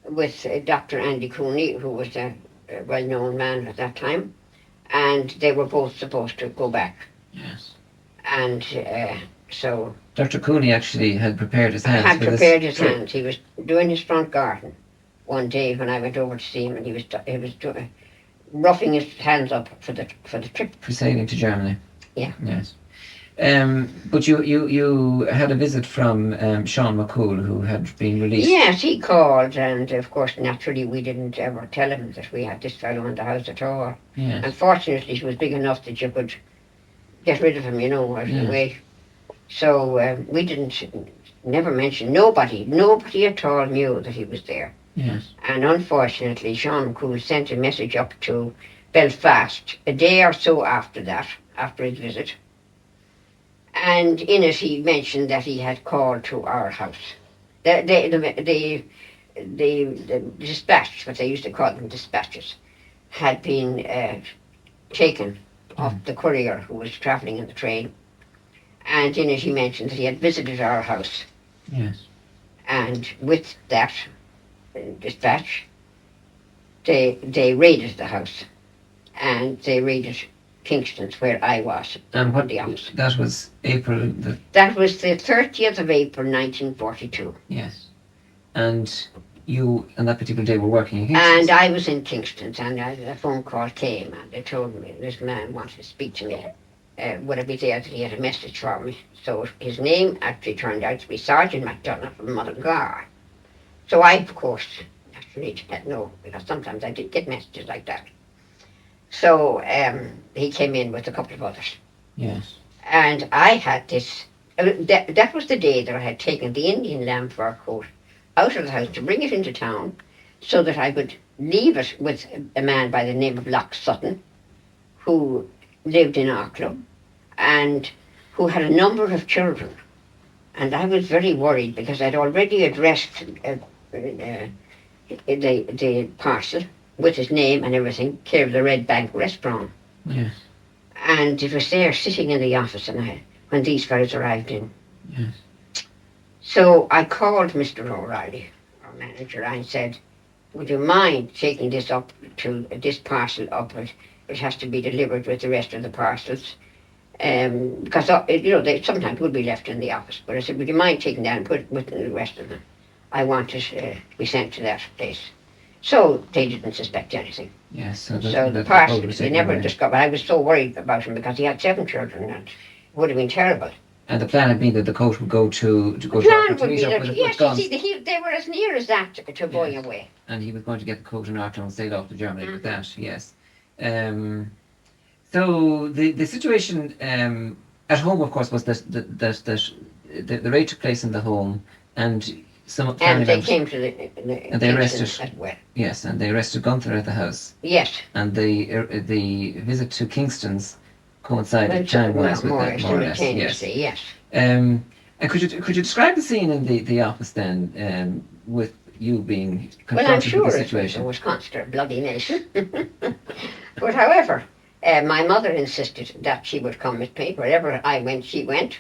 with Dr. Andy Cooney, who was a well-known man at that time, and they were both supposed to go back. Yes. And so Dr. Cooney actually had prepared his hands. had for this prepared his trip. hands. He was doing his front garden one day when I went over to see him, and he was roughing his hands up for the trip. For sailing to Germany. Yeah. Yes. But you had a visit from Sean McCool, who had been released. Yes, he called, and of course, naturally, we didn't ever tell him that we had this fellow in the house at all. Yes. Unfortunately, he was big enough that you could get rid of him, out of the way. So we never mentioned, nobody at all knew that he was there. Yes. And unfortunately, Sean McCool sent a message up to Belfast a day or so after that, after his visit. And in it, he mentioned that he had called to our house. The dispatch, what they used to call them, dispatches, had been taken off the courier who was travelling in the train. And in it, he mentioned that he had visited our house. Yes. And with that dispatch, they raided the house, and they raided Kingston's, where I was. And what the office. that was April That was the 30th of April 1942. Yes. And you on that particular day were working in And I was in Kingston's, and a phone call came, and they told me this man wanted to speak to me. Would I be there, that he had a message for me? So his name actually turned out to be Sergeant MacDonagh from Mullingar. So I, of course, naturally didn't know, because sometimes I did get messages like that. So he came in with a couple of others. Yes. And I had this, that was the day that I had taken the Indian lamb fur coat out of the house to bring it into town so that I could leave it with a man by the name of Loch Sutton, who lived in Arklow and who had a number of children. And I was very worried because I'd already addressed the parcel with his name and everything, care of the Red Bank Restaurant. Yes. And it was there sitting in the office when these fellows arrived in. Yes. So I called Mr. O'Reilly, our manager, and said, would you mind taking this parcel up? It has to be delivered with the rest of the parcels. Because, they sometimes would be left in the office. But I said, would you mind taking that and put it with the rest of them? I want it to be sent to that place. So they didn't suspect anything. Yes. So the parcel, they never discovered. I was so worried about him because he had 7 children, and it would have been terrible. And the plan had been that the coat would go to The plan would be meet up that, with yes, guns. you see, they were as near as that to going away. And he was going to get the coat in Arklow and sail off to Germany with that, yes. So the situation at home, of course, was that the raid took place in the home, and some family And they members, came to and they arrested. as well. Yes, and they arrested Gunther at the house, Yes. and the visit to Kingston's coincided Well, time-wise with more that, more or less. Yes. simultaneously, yes. And could you describe the scene in the office then, with you being Well, I'm confronted sure with the it situation? was constant bloody nation. But however, my mother insisted that she would come with me. Wherever I went, she went.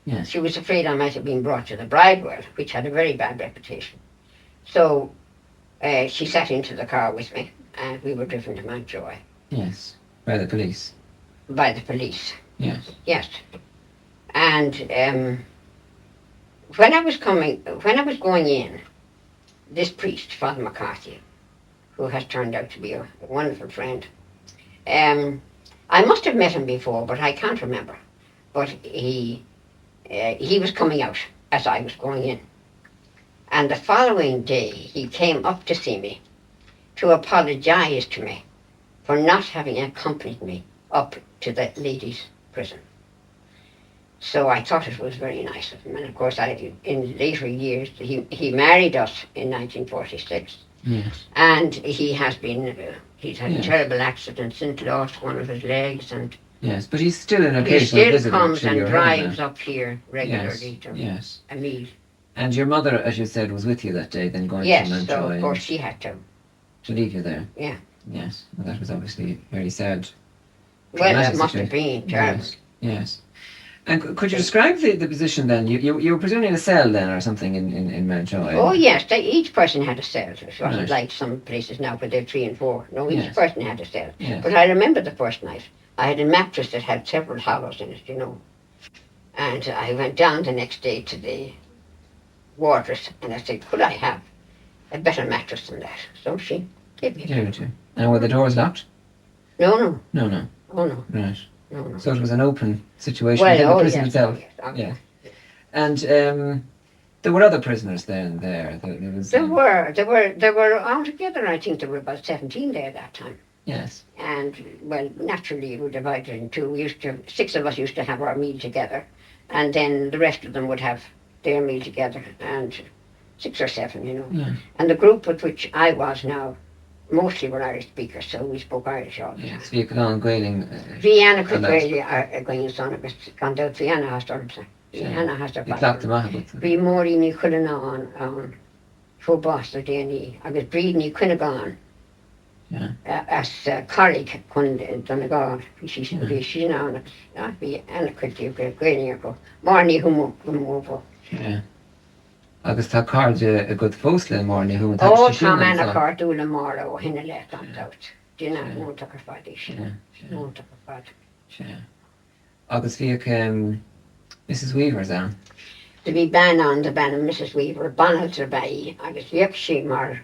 Yes. She was afraid I might have been brought to the bridewell, which had a very bad reputation. So she sat into the car with me, and we were driven to Mountjoy. Yes. By the police. By the police. Yes. Yes. And when I was going in, this priest, Father McCarthy, who has turned out to be a wonderful friend, I must have met him before, but I can't remember. But he was coming out as I was going in. And the following day, he came up to see me to apologise to me for not having accompanied me up to the ladies' prison. So I thought it was very nice of him. And of course, in later years, he married us in 1946. Yes. And he's had a terrible accident and lost one of his legs. And yes, but he's still an he occasional still visitor comes to and your drives home up here regularly to yes. a meal. And your mother, as you said, was with you that day, then going Yes, to so Mountjoy of course she had to. to leave you there. Yeah. Yes. Well, that was obviously very sad. Well, it traumatic must have situation. been terrible. Yes. Yes. And could you describe the position then? You were presumably in a cell then or something in Mountjoy? Oh yes, each person had a cell. It wasn't Right. like some places now where they're 3 and 4. No, each Yes. person had a cell. Yes. But I remember the first night, I had a mattress that had several hollows in it, And I went down the next day to the wardress and I said, could I have a better mattress than that? So she gave me a Gave it to you. And were the doors locked? No. No. Oh no. Right. No. So it was an open situation Well, within the oh prison yes, itself. oh, yes. Yeah. And there were other prisoners then there. There was. There were altogether, I think there were about 17 there that time. Yes. And well, naturally we divided in two. 6 of us used to have our meal together, and then the rest of them would have their meal together, and 6 or 7, Yeah. And the group with which I was now, mostly were Irish speakers, so we spoke Irish all the time. Yes. You could on Gailing. Bhriain could really going son of us gone down Bhriain has done. Bhriain has You clapped them out with Bhí mórí ní chuile an fóbásta déanaí agus bríd ní cuine gáin as colleague chun donna gáin bhí sin an bhí ana chuirtí go gaiine go mar ní humó. Yeah. Agus tá cardide a go fós le mór ní hún Ó tá mena cardú le mar ó hinna le an dat. Dina mónta ar fadí sin. Mónta ar fad. Agus bhí Mrs. Weaver's an. To be ban on the ban of Mrs. Weaver, banaltar bai, agus bhíoh sí mar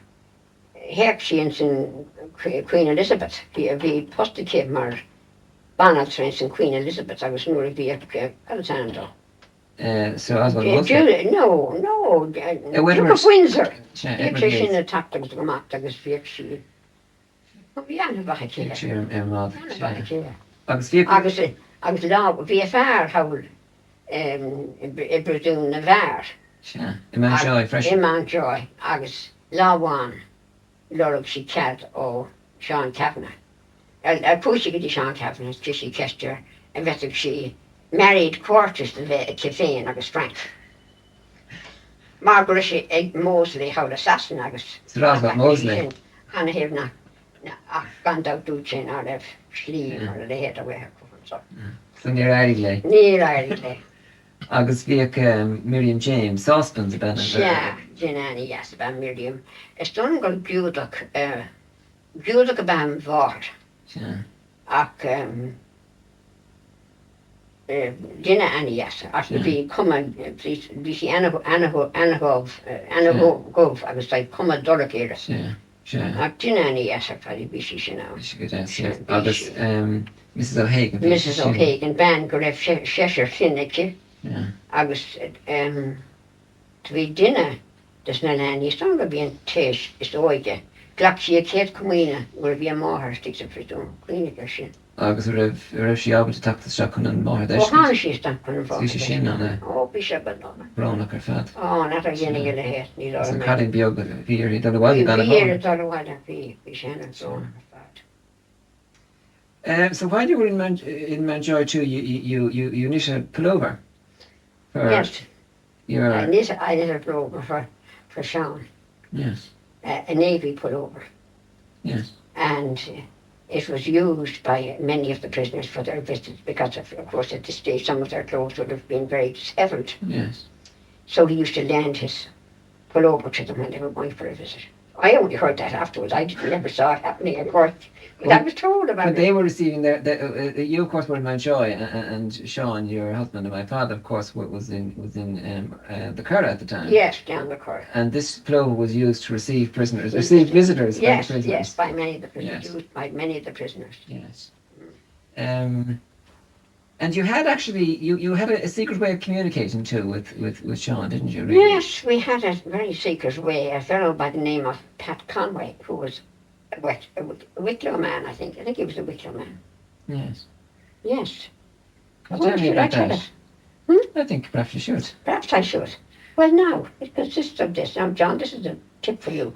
heach sí in Queen Elizabeth, bhí postacéib mar banaltar in Queen Elizabeth agus nuair a bhí Alexander. So Oswald Mosley? No, Duke of Windsor. Bhíoh sé sin a tactagus go macht agus bhíoh sí. Bhí anna bhacha céile. Agus bhí Agus lá bhí a fearr hawl I presume na bhar. I Mountjoy fresh. I Mountjoy agus láháin lorug sí cead ó Seán Kavanagh. Púisi go dtí Seán Kavanagh tí sí ceiste a bheitag sí married quarters to féin agus Frank. Mar go sí ag Mosley hawl assassin agus. So Oswald Mosley. Hanna hef na gan dú sin ar raibh slí ar a léad a bheith so. So níor airí le. Níor airí le. Agus bhíoh Miriam James saucepans a ben. Jinani, yes, ben Miriam. Is don go gúdach a ben bhar. Ach Dina Annie, yes. Ach bhí cuma bhí sí anna gov agus like cuma doracéras. Ach Dina Annie, yes, ach fadi bhí sí sin now. Agus Mrs. O'Hagan. Mrs. O'Hagan ben go raibh séir sinnice. Agus bhí duine dus na leanaí sta go bhíon téis is óige. Glach sí a céad cumoine gur bhí an máthair tí sa fritún clínica sin. Agus raibh sí ábhar a teachta seach chun an máthair deis. Ó hána sí sta chun an bhá. Sí sin anna. Ó bhí sé badóna. Bránach ar fad. Ó na a dhéananig le héit ní lá. San cadín beag bhí dal bhhaid gan bhí ar dal bhhaid bhí sé an bránach ar fad. So while you were in Mountjoy too, you knit a pullover. Yes. You're I lit a pullover for Sean, yes, a navy pullover. yes, And it was used by many of the prisoners for their visits because, of course, at this stage some of their clothes would have been very disheveled. yes. So he used to lend his pullover to them when they were going for a visit. I only heard that afterwards. I never saw it happening, of course, but I was told about But it. they were receiving you of course would have known Joy and Sean, your husband, and my father, of course, was in the Curragh at the time. Yes, down the court. And this plough was used to receive prisoners, receive visitors by the prisoners. Yes, by many of the prisoners. Yes. Used by many of the prisoners. Yes. And you had actually you had a secret way of communicating too with Sean, didn't you? Really? Yes, we had a very secret way. A fellow by the name of Pat Conway, who was a Wicklow man, I think. I think he was a Wicklow man. Yes. Yes. Well, tell me about tell that. it? I think perhaps you should. Perhaps I should. Well, now, it consists of this. Now, John, this is a tip for you.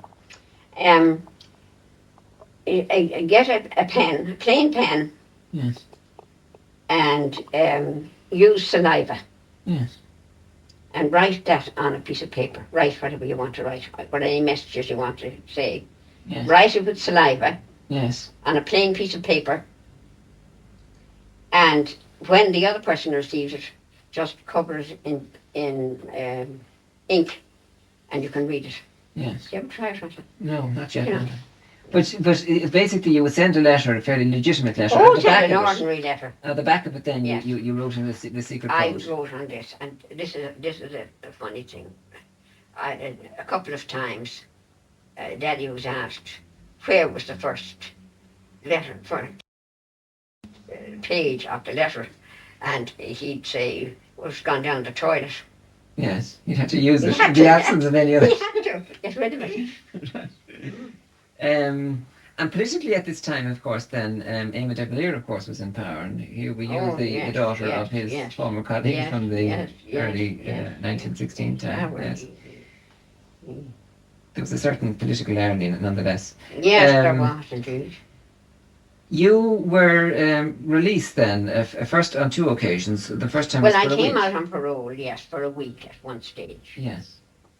Get a pen, a plain pen, Yes. and use saliva. Yes. And write that on a piece of paper. Write whatever you want to write, what any messages you want to say. Yes. Write it with saliva Yes. on a plain piece of paper. And when the other person receives it, just cover it in ink, and you can read it. Yes. You ever try it, Russell? No, not yet. Yeah. But basically you would send a letter, a fairly legitimate letter. Oh, at the back an of it, ordinary letter. at the back of it, then Yes. you wrote in the secret I code. wrote on this, and this is a funny thing. A couple of times, Daddy was asked where was the first letter, page of the letter, and he'd say, well, it's gone down the toilet. Yes, you'd have to use He it had in to, the absence of any other. He had to get rid of it. And politically at this time, of course, then Éamon de Valera, of course, was in power, and here we Oh, was the yes, daughter yes, of his yes. former colleague Yes, from the yes, early yes. 1916 time. well, Yes. There was a certain political irony in it, nonetheless. Yes, there Um, was indeed. You were released then, first on two occasions. The first time Well, was I for a came week. out on parole, yes, for a week at one stage. Yes.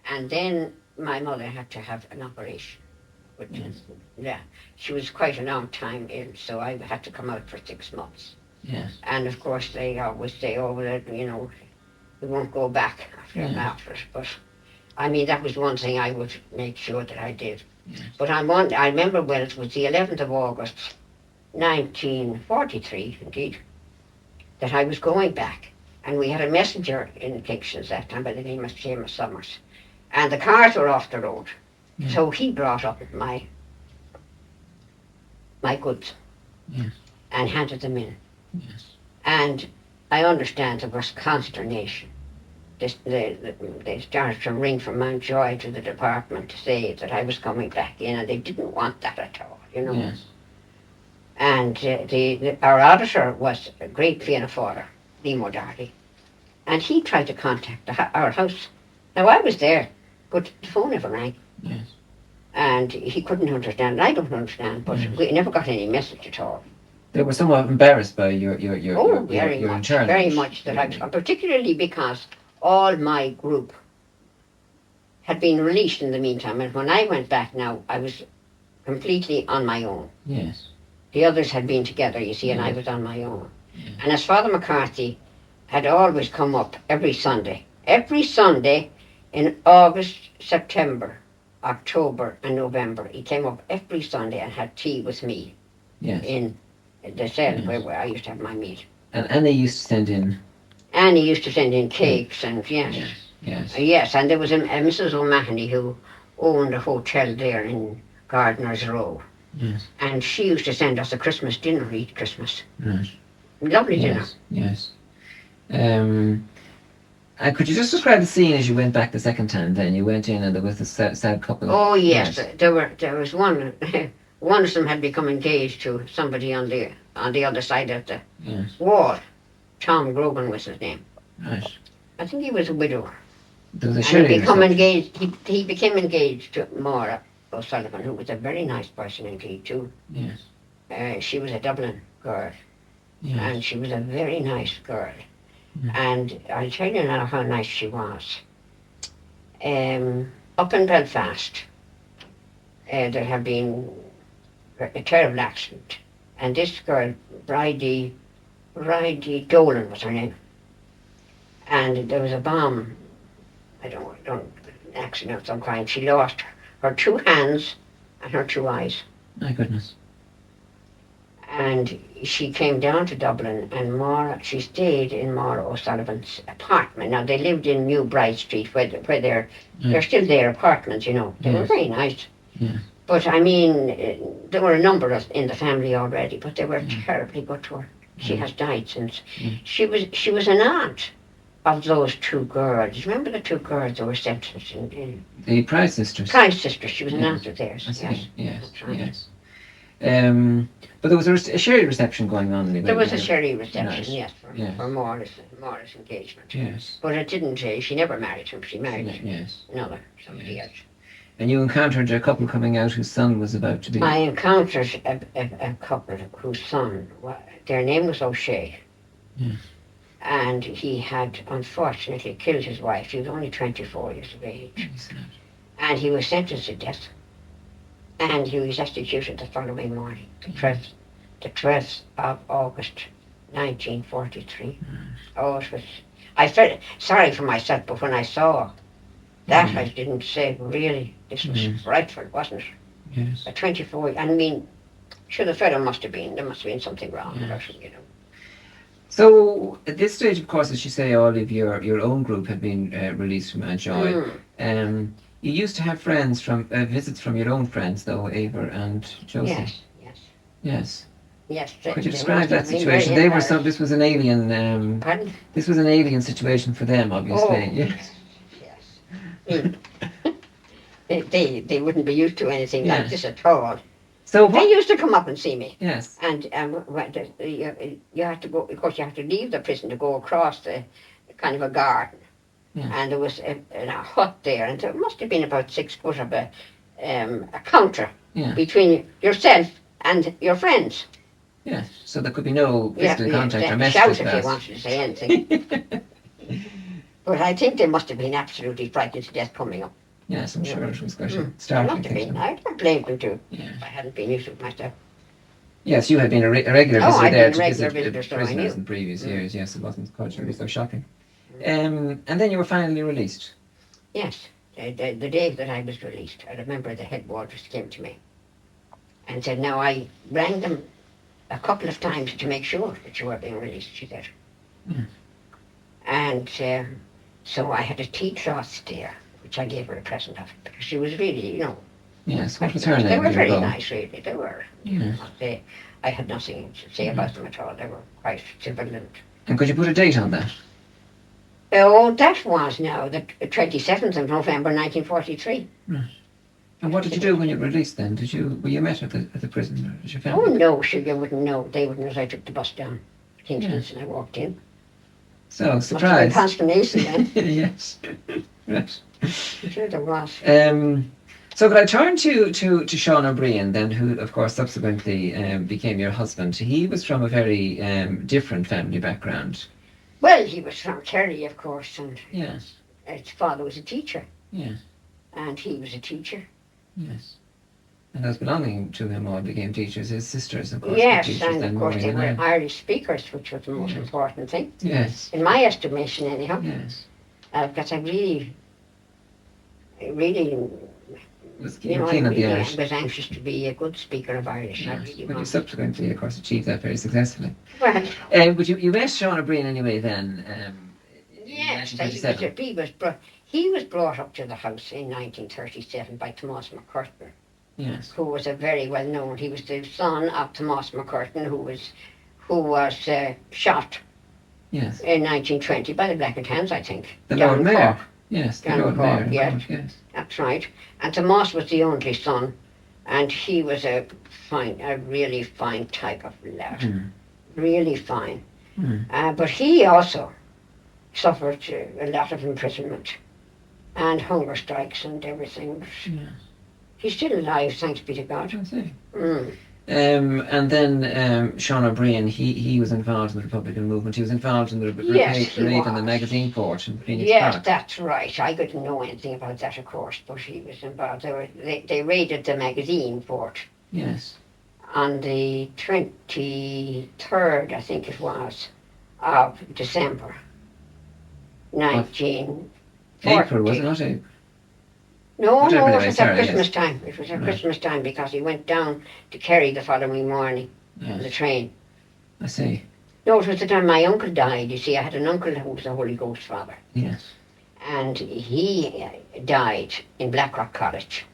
And then my mother had to have an operation. Which Yes. yeah, she was quite a long time ill, so I had to come out for 6 months. Yes. And of course, they always say, oh, that, we won't go back after it. But I mean, that was one thing I would make sure that I did. Yes. But I remember well, it was the 11th of August, 1943, indeed, that I was going back. And we had a messenger in Kingston's that time by the name of Seamus Summers. And the cars were off the road. Yeah. So he brought up my goods Yes. and handed them in. Yes. And I understand there was consternation. They started to ring from Mountjoy to the department to say that I was coming back in, and they didn't want that at all, Yes. And our auditor was a great Fianna Fáiler, Liam O'Doherty, and he tried to contact our house. Now I was there, but the phone never rang. Yes. And he couldn't understand. I don't understand, but we never got any message at all. They were somewhat embarrassed by your Very internment. much that I was, particularly because all my group had been released in the meantime, and when I went back now, I was completely on my own. Yes. The others had been together, you see, and I was on my own. Yeah. And as Father McCarthy had always come up every Sunday in August, September, October and November, he came up every Sunday and had tea with me Yes. in the cell Yes. where I used to have my meat. And they used to send in. And he used to send in cakes and Yes. yes, and there was a Mrs. O'Mahony who owned a hotel there in Gardiner's Row. Yes. And she used to send us a Christmas dinner each Christmas. Right. Lovely dinner. Yes. And could you just describe the scene as you went back the second time? Then you went in, and there was a sad couple. Oh yes, there was one. One of them had become engaged to somebody on the other side of the Yes. wall. Tom Grogan was his name. Right. I think he was a widower. There was a And shirley reception. he became engaged to Maura O'Sullivan, who was a very nice person indeed too. Yes. She was a Dublin girl, Yes. and she was a very nice girl. Mm. And I'll tell you now how nice she was. Up in Belfast, there had been a terrible accident, and this girl, Bridie Dolan was her name, and there was a bomb. I don't an accident of some kind. She lost her two hands and her two eyes. My goodness. And she came down to Dublin, and she stayed in Maura O'Sullivan's apartment. Now they lived in New Bride Street, where they're still their apartments. You know, they were very nice. Yeah. But I mean, there were a number in the family already, but they were terribly good to her. She has died since. She was an aunt of those two girls. Remember the two girls that were sentenced in The Price sisters. Price sisters. She was an aunt of theirs. Yes. That's right. Yes. But there was a sherry reception going on. There was a sherry reception, Yes. yes, for Maura's engagement. Yes. But it didn't. She never married him. She married Yes. somebody else. And you encountered a couple coming out whose son was about to be. I encountered a couple whose son, their name was O'Shea. Yeah. And he had unfortunately killed his wife. He was only 24 years of age. And he was sentenced to death. And he was executed the following morning, the 12th of August, 1943. Oh, it was. I felt sorry for myself, but when I saw that, I didn't say, really, this was frightful, wasn't it? Yes. At 24, I mean, sure, the fellow there must have been something wrong with him, you know. So at this stage, of course, as you say, all of your own group had been released from Joy. You used to have friends from visits from your own friends, though, Ava and Josie. Yes. Could you describe that situation? They were This was an alien. Pardon? This was an alien situation for them, obviously. Yes. They wouldn't be used to anything like this at all. So they used to come up and see me. Yes. And you have to go. Of course, you have to leave the prison to go across the kind of a garden. Yeah. And there was a hut there, and there must have been about 6 foot of a counter between yourself and your friends. Yes, so there could be no physical contact or messages. Shout if you wanted to say anything. But I think they must have been absolutely frightened to death coming up. Yes, I'm sure it was quite startling. Must have been. I don't blame them too. If I hadn't been used to it myself. Yes, you had been a regular visitor there to visit prisoners in previous years. Yes, it wasn't culturally so shocking. And then you were finally released. Yes, the day that I was released, I remember the head wardress came to me and said, now I rang them a couple of times to make sure that you were being released, she said. And so I had a tea cloth there, which I gave her a present of, because she was really, you know. Yes, what was her name? They were very nice, really, they were. I had nothing to say about them at all, they were quite civil. And could you put a date on that? Oh, that was now the 27th of November 1943. Right. And what did you do when you were released then? Were you met at the prison, or did you family? Oh no, sure, you wouldn't know. They wouldn't as I took the bus down Kingston's and I walked in. So, surprise. Consternation then. Yes. Right. Sure there was. So could I turn to Sean O'Brien then, who of course subsequently became your husband. He was from a very different family background. Well, he was from Kerry, of course, and yes, his father was a teacher. Yes. And he was a teacher. Yes. And those belonging to him all became teachers. His sisters, of course, yes, were teachers. And of course they were Irish speakers, which was the most important thing. Yes. In my estimation, anyhow. Yes. Because I really was keen on the Irish. I was anxious to be a good speaker of Irish. Yes. But you subsequently, of course, achieved that very successfully. Well, but you met Sean O'Brien anyway then. Yes, he was brought up to the house in 1937 by Thomas McCurtain. Yes. Who was a very well known. He was the son of Thomas McCurtain, who was shot. Yes. In 1920 by the Black and Tans, I think. The Lord Mayor. Yes, the Lord Mayor. Yes, that's right. And Thomas was the only son, and he was a really fine type of lad. Really fine. But he also suffered a lot of imprisonment and hunger strikes and everything. He's still alive, thanks be to God. I see. And then Sean O'Brien, he was involved in the Republican movement. He was involved in the Yes, he raid on the was. magazine port in Phoenix Yes, Park. that's right. I didn't know anything about that, of course, but he was involved. They raided the magazine port Yes. on the 23rd, I think it was, of December, 1940. April, was it not April? No, Whatever, no, it anyway, was sorry, at yes. Christmas time. It was at Right. Christmas time because he went down to Kerry the following morning on the Yes. train. I see. No, it was the time my uncle died. You see, I had an uncle who was a Holy Ghost father. Yes. And he died in Blackrock College.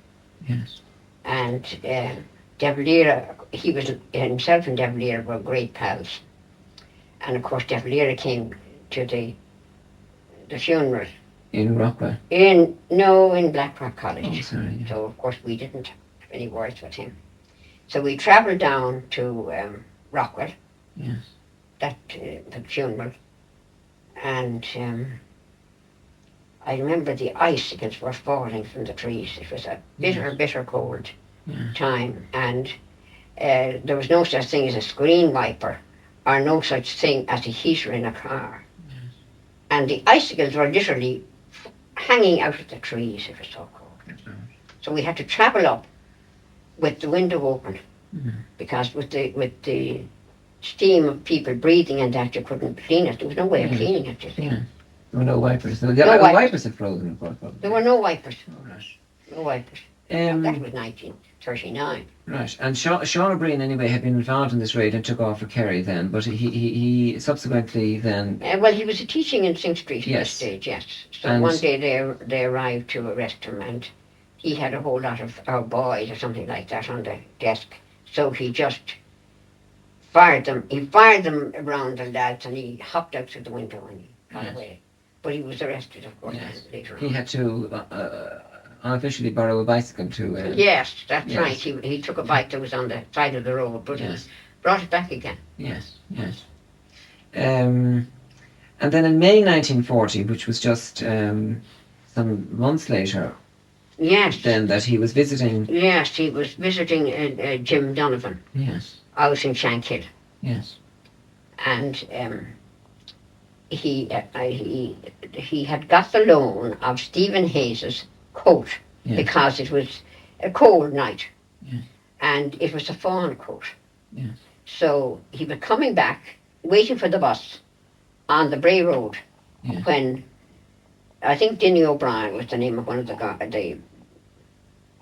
Yes. And De Valera, he was himself and De Valera were great pals. And of course, De Valera came to the funeral. In Rockwell. In Blackrock College. Oh, sorry. Yeah. So of course we didn't have any words with him. So we travelled down to Rockwell. Yes. The funeral, and I remember the icicles were falling from the trees. It was a bitter cold time, and there was no such thing as a screen wiper, or no such thing as a heater in a car. Yes. And the icicles were literally hanging out of the trees. It was so cold. Right. So we had to travel up with the window open, because with the steam of people breathing and that, you couldn't clean it. There was no way of cleaning it, you see. Yeah. There were no wipers. The wipers had frozen, of course. Probably. There were no wipers. Oh, right. No wipers. That was 1939. Right. And Sean O'Brien, anyway, had been involved in this raid and took off for Kerry then, but he subsequently then... Well, he was teaching in Sing Street at Yes. this stage, yes. So And- one day they arrived to arrest him, and he had a whole lot of boys or something like that on the desk. So he just fired them. He fired them around the lads, and he hopped out through the window and he got Yes. away. But he was arrested, of course, Yes. later on. He had to unofficially borrow a bicycle to... Yes, that's Yes. right. He took a bike that was on the side of the road, but Yes. he brought it back again. Yes, yes. And then in May 1940, which was just some months later, Yes. then that he was visiting... Yes, he was visiting Jim Donovan Yes, out in Shankill. yes, And he had got the loan of Stephen Hayes's coat yes, because it was a cold night, Yes. and it was a fawn coat. Yes. So he was coming back, waiting for the bus on the Bray Road, Yes. when I think Dinny O'Brien was the name of one of the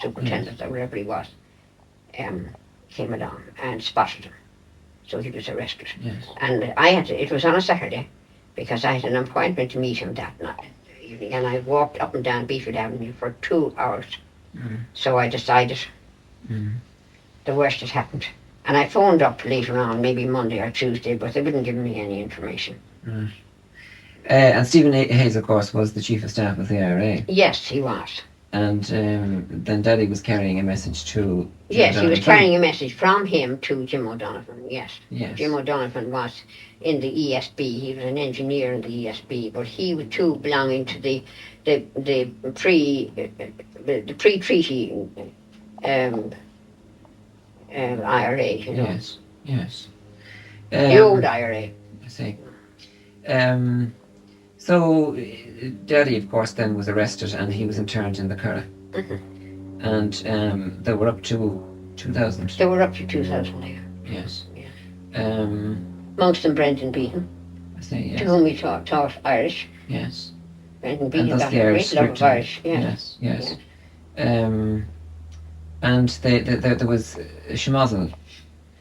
superintendents or whatever he was, came along and spotted him. So he was arrested. yes, And it was on a Saturday, because I had an appointment to meet him that night evening, and I walked up and down Beeford Avenue for 2 hours. Mm. So I decided the worst had happened. And I phoned up later on, maybe Monday or Tuesday, but they wouldn't give me any information. Right. And Stephen Hayes, of course, was the chief of staff of the IRA. Yes, he was. And then Daddy was carrying a message to... Yes, he was O'Donovan. carrying a message from him to Jim O'Donovan, yes. Yes. Jim O'Donovan was in the ESB. He was an engineer in the ESB, but he was too belonging to the pre-treaty IRA, you know. Yes, yes. The old IRA. I see. So, Daddy, of course, then was arrested and he was interned in the Curragh. And they were up to 2,000. They were up to 2,000 there. Yes. Yeah. I Amongst them Brendan Beaton, see, to yes. whom he taught Irish. Yes. Brendan And Beaton thus got a the Irish great love of scripture. Irish. Yes. Yes, yes. And there was Schmozzle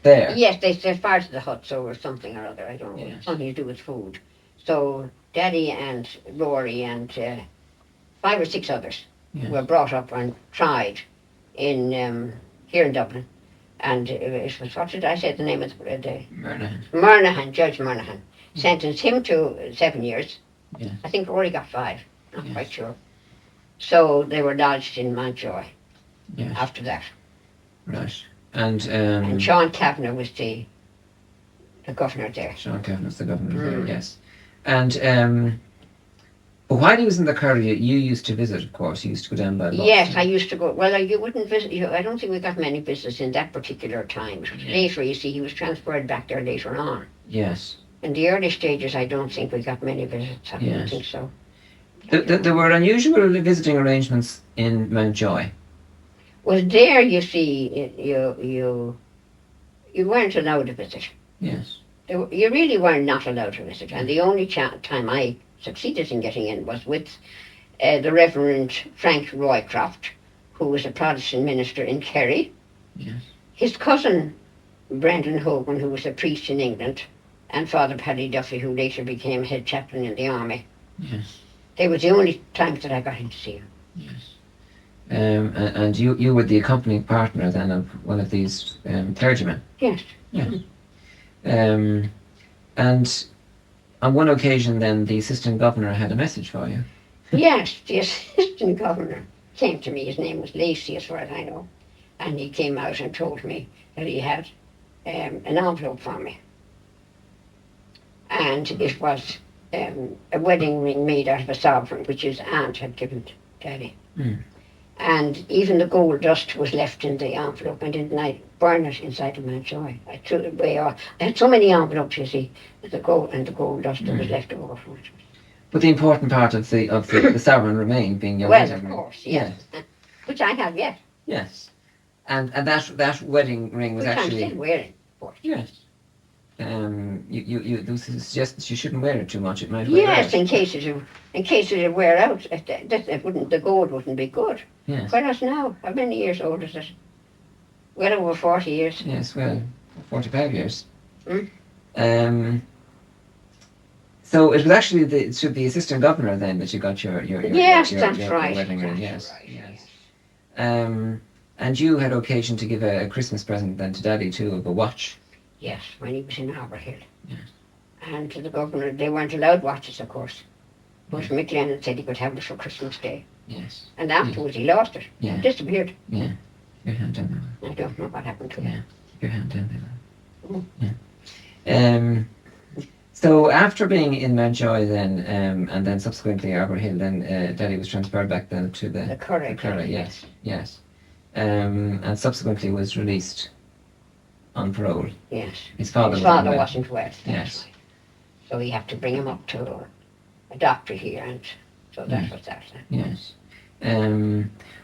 there. Yes, they set fire to the huts over something or other, I don't know. Yes. Something to do with food. So Daddy and Rory and 5 or 6 others Yes. were brought up and tried in here in Dublin. And it was, what did I say the name of the Murnahan. Murnahan, Judge Murnahan, sentenced him to 7 years. Yes. I think Rory got 5, not Yes. quite sure. So they were lodged in Mountjoy Yes. after that. Right. And And Sean Kavanagh was the governor there. Sean Kavanagh was the governor there, Mm. yes. And But while he was in the Curry, you used to visit, of course. You used to go down by Boston. Yes, I used to go. Well, you wouldn't visit. I don't think we got many visits in that particular time. Later, you see, he was transferred back there later on. Yes. In the early stages, I don't think we got many visits. I don't think so. There were unusual visiting arrangements in Mountjoy. Well, there, you see, you weren't allowed to visit. Yes. You really were not allowed to visit. And the only time I succeeded in getting in was with the Reverend Frank Roycroft, who was a Protestant minister in Kerry. Yes. His cousin, Brendan Hogan, who was a priest in England, and Father Paddy Duffy, who later became head chaplain in the army. Yes. They were the only times that I got in to see him. Yes. And you were the accompanying partner then of one of these clergymen. Yes. Yes. And on one occasion then the assistant governor had a message for you. Yes, the assistant governor came to me. His name was Lacey, as far as I know. And he came out and told me that he had an envelope for me. And it was a wedding ring made out of a sovereign, which his aunt had given to Daddy. Mm. And even the gold dust was left in the envelope, and didn't I burn it inside of Mountjoy? I threw it away. I had so many envelopes, you see, the gold dust that was left over from it. But the important part of the sovereign remained being your Well, wedding of ring. course, yes. Which I have yet. Yes. And that wedding ring was which actually... I'm still wearing, of course. Yes. You suggest that you shouldn't wear it too much. It might wear out. Yes, in case it would wear out, the gold wouldn't be good. Yes. Whereas now, how many years old is it? Well over 40 years. Yes, well, 45 years. Mm. So it was actually the assistant governor then that you got your Yes, that's right. wedding ring. That's Yes, right, yes. And you had occasion to give a Christmas present then to Daddy too, of a watch. Yes, when he was in Arborhill. Yes. And to the governor, they weren't allowed watches, of course. But McLennan said he could have it for Christmas Day. Yes. And afterwards he lost it. Yeah. It disappeared. Yeah. Your hand down there. I don't know what happened to it. Yeah. Your hand down there. Yeah. So after being in Mountjoy then, and then subsequently Arborhill, then Daddy was transferred back then to the Curry. Yes, yes. And subsequently was released on parole. Yes. His father wasn't well. Yes. Right. So we have to bring him up to a doctor here, and so that was that. Yes.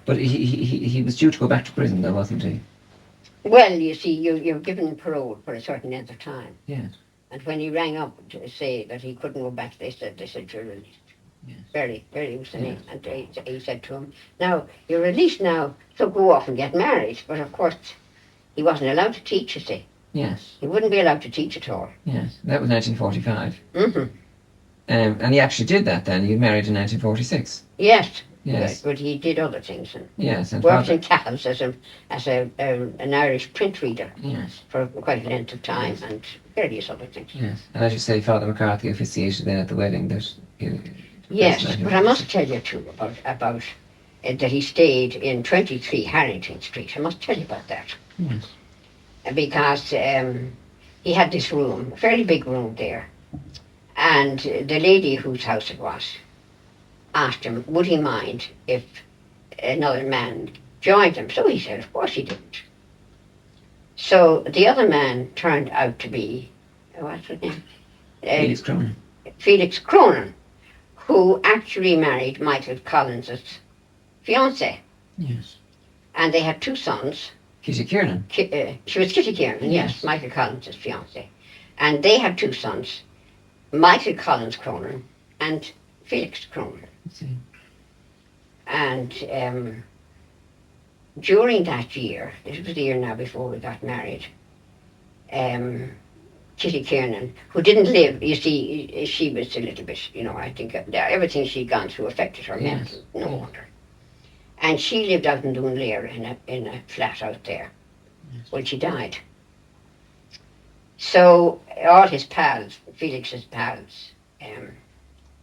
But he was due to go back to prison though, wasn't he? Well, you see, you're given parole for a certain length of time. Yes. And when he rang up to say that he couldn't go back, they said you're released. Yes. Very listening. Yes. And he said to him, now, you're released now, so go off and get married. But of course, he wasn't allowed to teach, you see. Yes. He wouldn't be allowed to teach at all. Yes. That was 1945. Mm-hmm. And he actually did that then. He married in 1946. Yes. Yes. But he did other things. And yes. And worked in cabs as an Irish print reader. Yes. For quite a length of time, and various other things. Yes. And as you say, Father McCarthy officiated then at the wedding. Yes, but I must tell you too about that he stayed in 23 Harrington Street. I must tell you about that. Yes. Because he had this room, a fairly big room there, and the lady whose house it was asked him, would he mind if another man joined him? So he said, of course he didn't. So the other man turned out to be, what's his name? Felix Cronin, who actually married Michael Collins's fiancée. Yes. And they had two sons. Kitty Kiernan. She was Kitty Kiernan, yes, Michael Collins's fiancée. And they had two sons, Michael Collins Cronin and Felix Cronin. And during that year, this was the year now before we got married, Kitty Kiernan, who didn't live, you see, she was a little bit, I think everything she'd gone through affected her mentally, no wonder. And she lived out in Dunleer in a flat out there when she died. So all his pals, Felix's pals,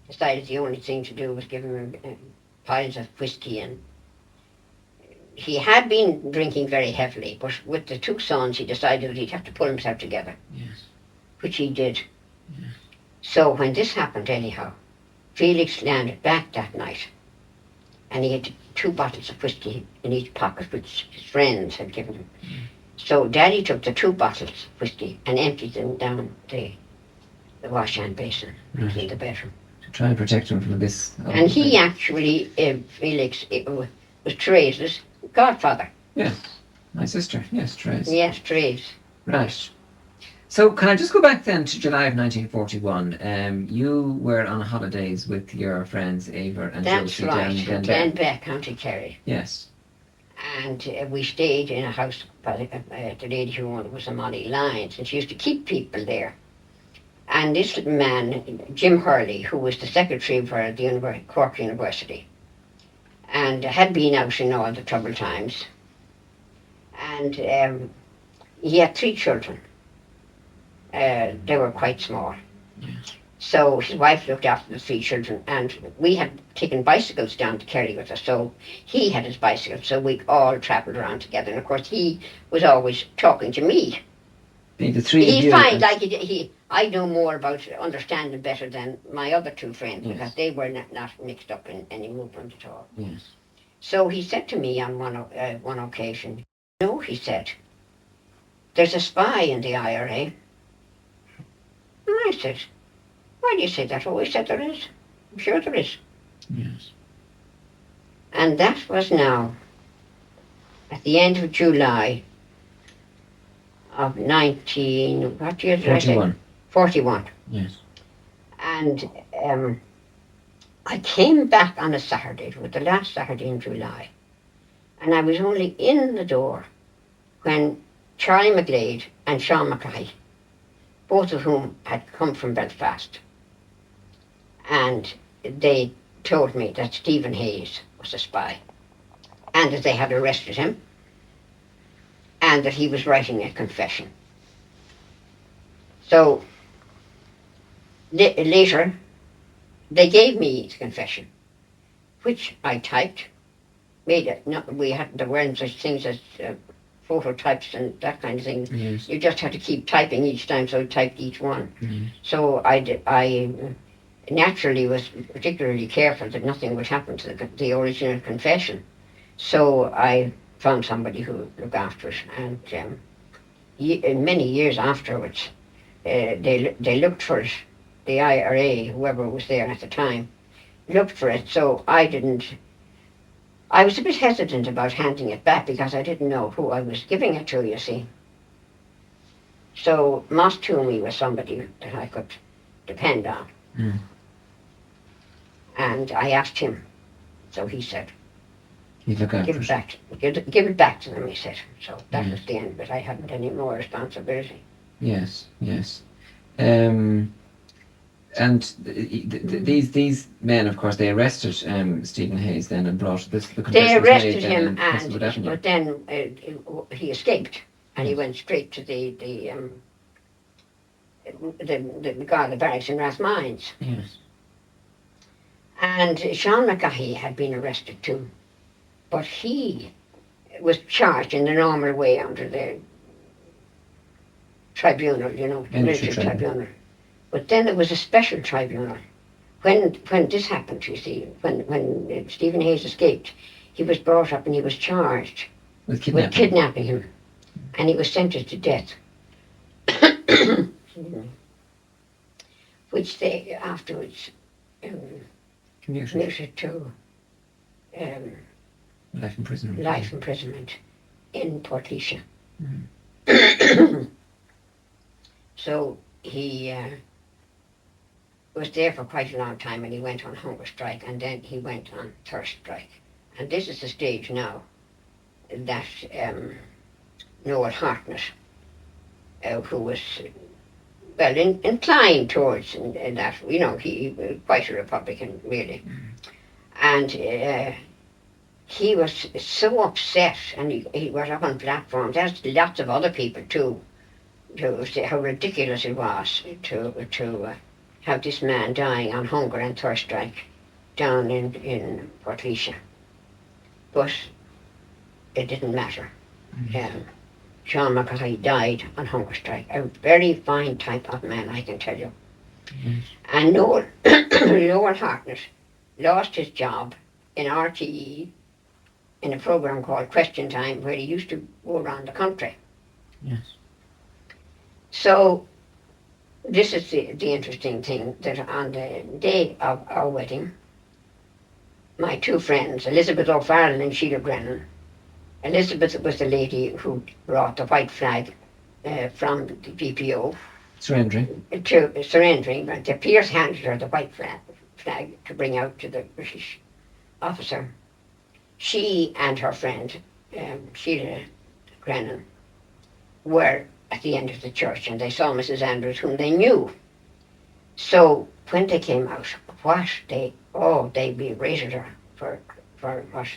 decided the only thing to do was give him piles of whiskey, and he had been drinking very heavily, but with the two sons he decided that he'd have to pull himself together. Yes. Which he did. Yes. So when this happened anyhow, Felix landed back that night, and he had 2 bottles of whiskey in each pocket, which his friends had given him. So Daddy took the 2 bottles of whiskey and emptied them down the wash-hand basin in the bedroom. To try and protect him from this. And he actually, Felix, was Therese's godfather. Yes, my sister. Yes, Therese. Yes, Therese. Right. So can I just go back then to July of 1941? You were on holidays with your friends Ava and That's Josie right, down Glenbeck, County Kerry. Yes. And we stayed in a house by the lady who owned it was a Molly Lyons, and she used to keep people there. And this man, Jim Hurley, who was the secretary for the Cork University, and had been out in all the troubled times, and he had 3 children. They were quite small. Yes. So his wife looked after the 3 children, and we had taken bicycles down to Kerry with us. So he had his bicycle, so we all travelled around together. And of course, he was always talking to me. The 3 of He'd you. find like I know more about understanding better than my other 2 friends, Yes. because they were not mixed up in any movement at all. Yes. So he said to me on one occasion, "No," he said, "there's a spy in the IRA." And I said, "Why do you say that?" "Oh, he said there is. I'm sure there is." Yes. And that was now at the end of July of 41. Yes. And I came back on a Saturday. It was the last Saturday in July. And I was only in the door when Charlie McGlade and Sean McCrahy, both of whom had come from Belfast, and they told me that Stephen Hayes was a spy, and that they had arrested him, and that he was writing a confession. So later, they gave me his confession, which I typed, made it. No, there weren't such things as phototypes and that kind of thing. Yes. You just had to keep typing each time, so I typed each one. Yes. So I naturally was particularly careful that nothing would happen to the original confession. So I found somebody who would look after it, and many years afterwards, they looked for it. The IRA, whoever was there at the time, looked for it. So I was a bit hesitant about handing it back because I didn't know who I was giving it to, you see. So Moss Toomey was somebody that I could depend on. Mm. And I asked him. So he said, He'd look after give it back to them, he said. So that was the end of it. I hadn't any more responsibility. Yes, yes. And these men, of course, they arrested Stephen Hayes then and brought the confession. They arrested him, but then he escaped, and he went straight to the guard, the barracks in Rathmines. Yes. And Sean McCahy had been arrested too, but he was charged in the normal way under the tribunal, the military tribunal. But then there was a special tribunal. When this happened, you see, when Stephen Hayes escaped, he was brought up and he was charged with kidnapping him, and he was sentenced to death. Which they afterwards commuted to life imprisonment. Life imprisonment in Portlaoise. Mm-hmm. So he was there for quite a long time, and he went on hunger strike, and then he went on thirst strike. And this is the stage now that Noel Hartnett, who was inclined towards that, he was quite a Republican, really. And he was so upset, and he was up on platforms, as lots of other people too, to say how ridiculous it was to have this man dying on hunger and thirst strike down in Portlaoise. But it didn't matter. Sean McCarthy died on hunger strike. A very fine type of man, I can tell you. And Noel Hartnett lost his job in RTE in a programme called Question Time, where he used to go around the country. Yes. So this is the interesting thing, that on the day of our wedding, my two friends, Elizabeth O'Farrell and Sheila Brennan, Elizabeth was the lady who brought the white flag from the PPO. Surrendering. To surrendering, but the Pierce handed her the white flag to bring out to the British officer. She and her friend, Sheila Brennan, were at the end of the church, and they saw Mrs. Andrews, whom they knew. So when they came out, they berated her for what?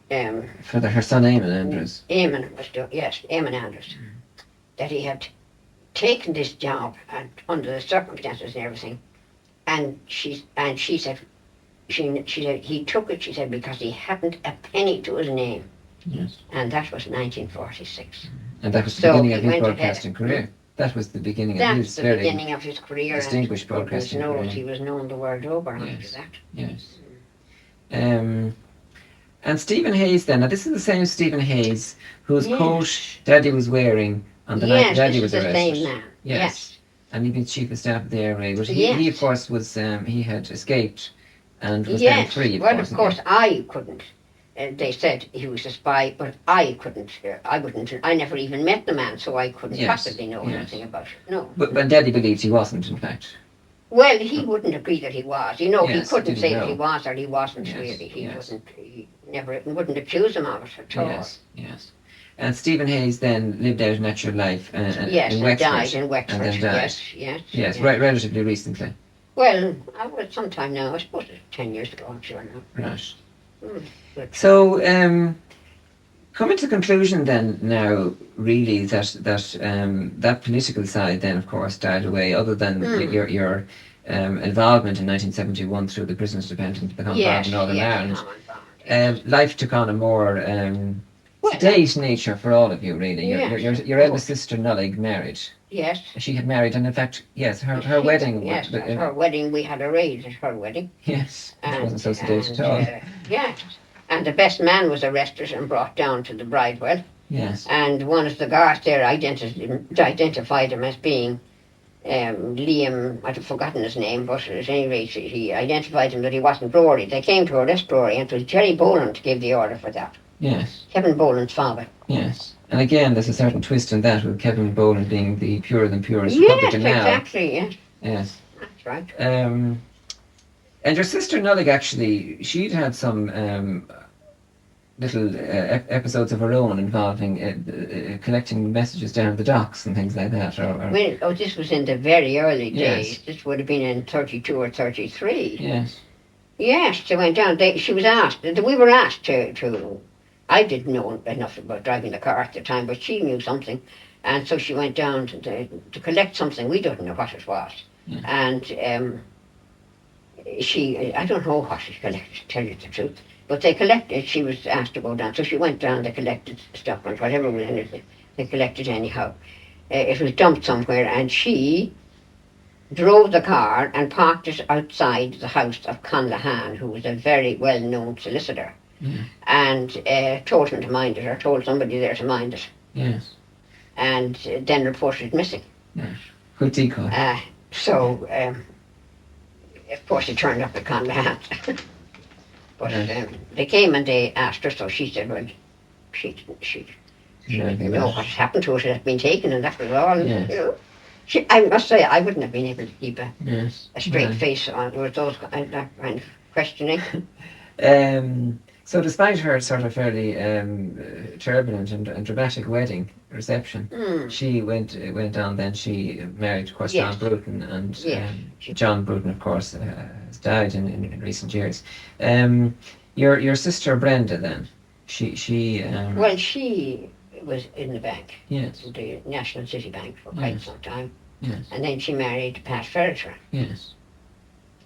For her son Eamon Andrews. Eamon was doing, yes, Eamon Andrews, that he had taken this job and under the circumstances and everything, and she said he took it, she said, because he hadn't a penny to his name. Yes. And that was 1946. And that was the beginning of his broadcasting career. That was the beginning of his very beginning of his career. Distinguished broadcasting career. He was known the world over Yes. after that. Yes. And Stephen Hayes then. Now this is the same Stephen Hayes whose coat Daddy was wearing on the night Daddy was arrested. Yes, the same man. Yes. And he'd been chief of staff of the air raid. But he of course was he had escaped and was then free. Of course I couldn't. They said he was a spy, but I couldn't. I never even met the man, so I couldn't possibly know anything about it. No. But Daddy believed he wasn't, in fact. Well, he wouldn't agree that he was. You know, he couldn't say know. that he was or he wasn't really. He wouldn't accuse him of it at all. Yes. And Stephen Hayes then lived out a natural life in and Wexford. Died in Wexford. And then died. Yes. Relatively recently. Well, I was sometime now. I suppose it's 10 years ago, I'm sure now. Right. So, coming to conclusion then now, really, that political side then, of course, died away, other than your involvement in 1971 through the Prisoners' Dependent, the Common Bond in Northern Ireland. Life took on a more sedate nature for all of you, really. Your eldest sister, Nullig, married. Yes. She had married, and in fact, her wedding. Yes, at her wedding, we had a raid at her wedding. Yes, it wasn't so sedate at all. Yes, and the best man was arrested and brought down to the Bridewell. Yes. And one of the guards there identified him as being Liam, I've forgotten his name, but at any rate, he identified him that he wasn't Rory. They came to arrest Rory, and it was Jerry Boland gave the order for that. Yes. Kevin Boland's father. Yes. And again, there's a certain twist in that, with Kevin Boland being the purer than purest Republican now. Exactly, yes. Yes. That's right. And your sister Nullig, actually, she'd had some little episodes of her own involving collecting messages down at the docks and things like that. Well, this was in the very early days. Yes. This would have been in 32 or 33. Yes. Yes, she went down. She was asked. We were asked to. I didn't know enough about driving the car at the time, but she knew something, and so she went down to collect something. We didn't know what it was, and I don't know what she collected, to tell you the truth. But they collected. She was asked to go down, so she went down. They collected stuff and whatever was in it. They collected anyhow. It was dumped somewhere, and she drove the car and parked it outside the house of Conlahan, who was a very well-known solicitor. And told him to mind it, or told somebody there to mind it. Yes. And then reported it missing. Yes. Good decoy. So, of course, it turned up at Conlahan. But they came and they asked her, so she said, well, she didn't know what had happened to it. It had been taken, and that was all. Yes. You know. I must say, I wouldn't have been able to keep a straight face on with that kind of questioning. So despite her sort of fairly turbulent and dramatic wedding reception, she went on then, she married, of course, John Bruton, and John Bruton, of course, has died in recent years. Your sister Brenda then, she well, she was in the bank, the National City Bank for quite some time, and then she married Pat Ferreter,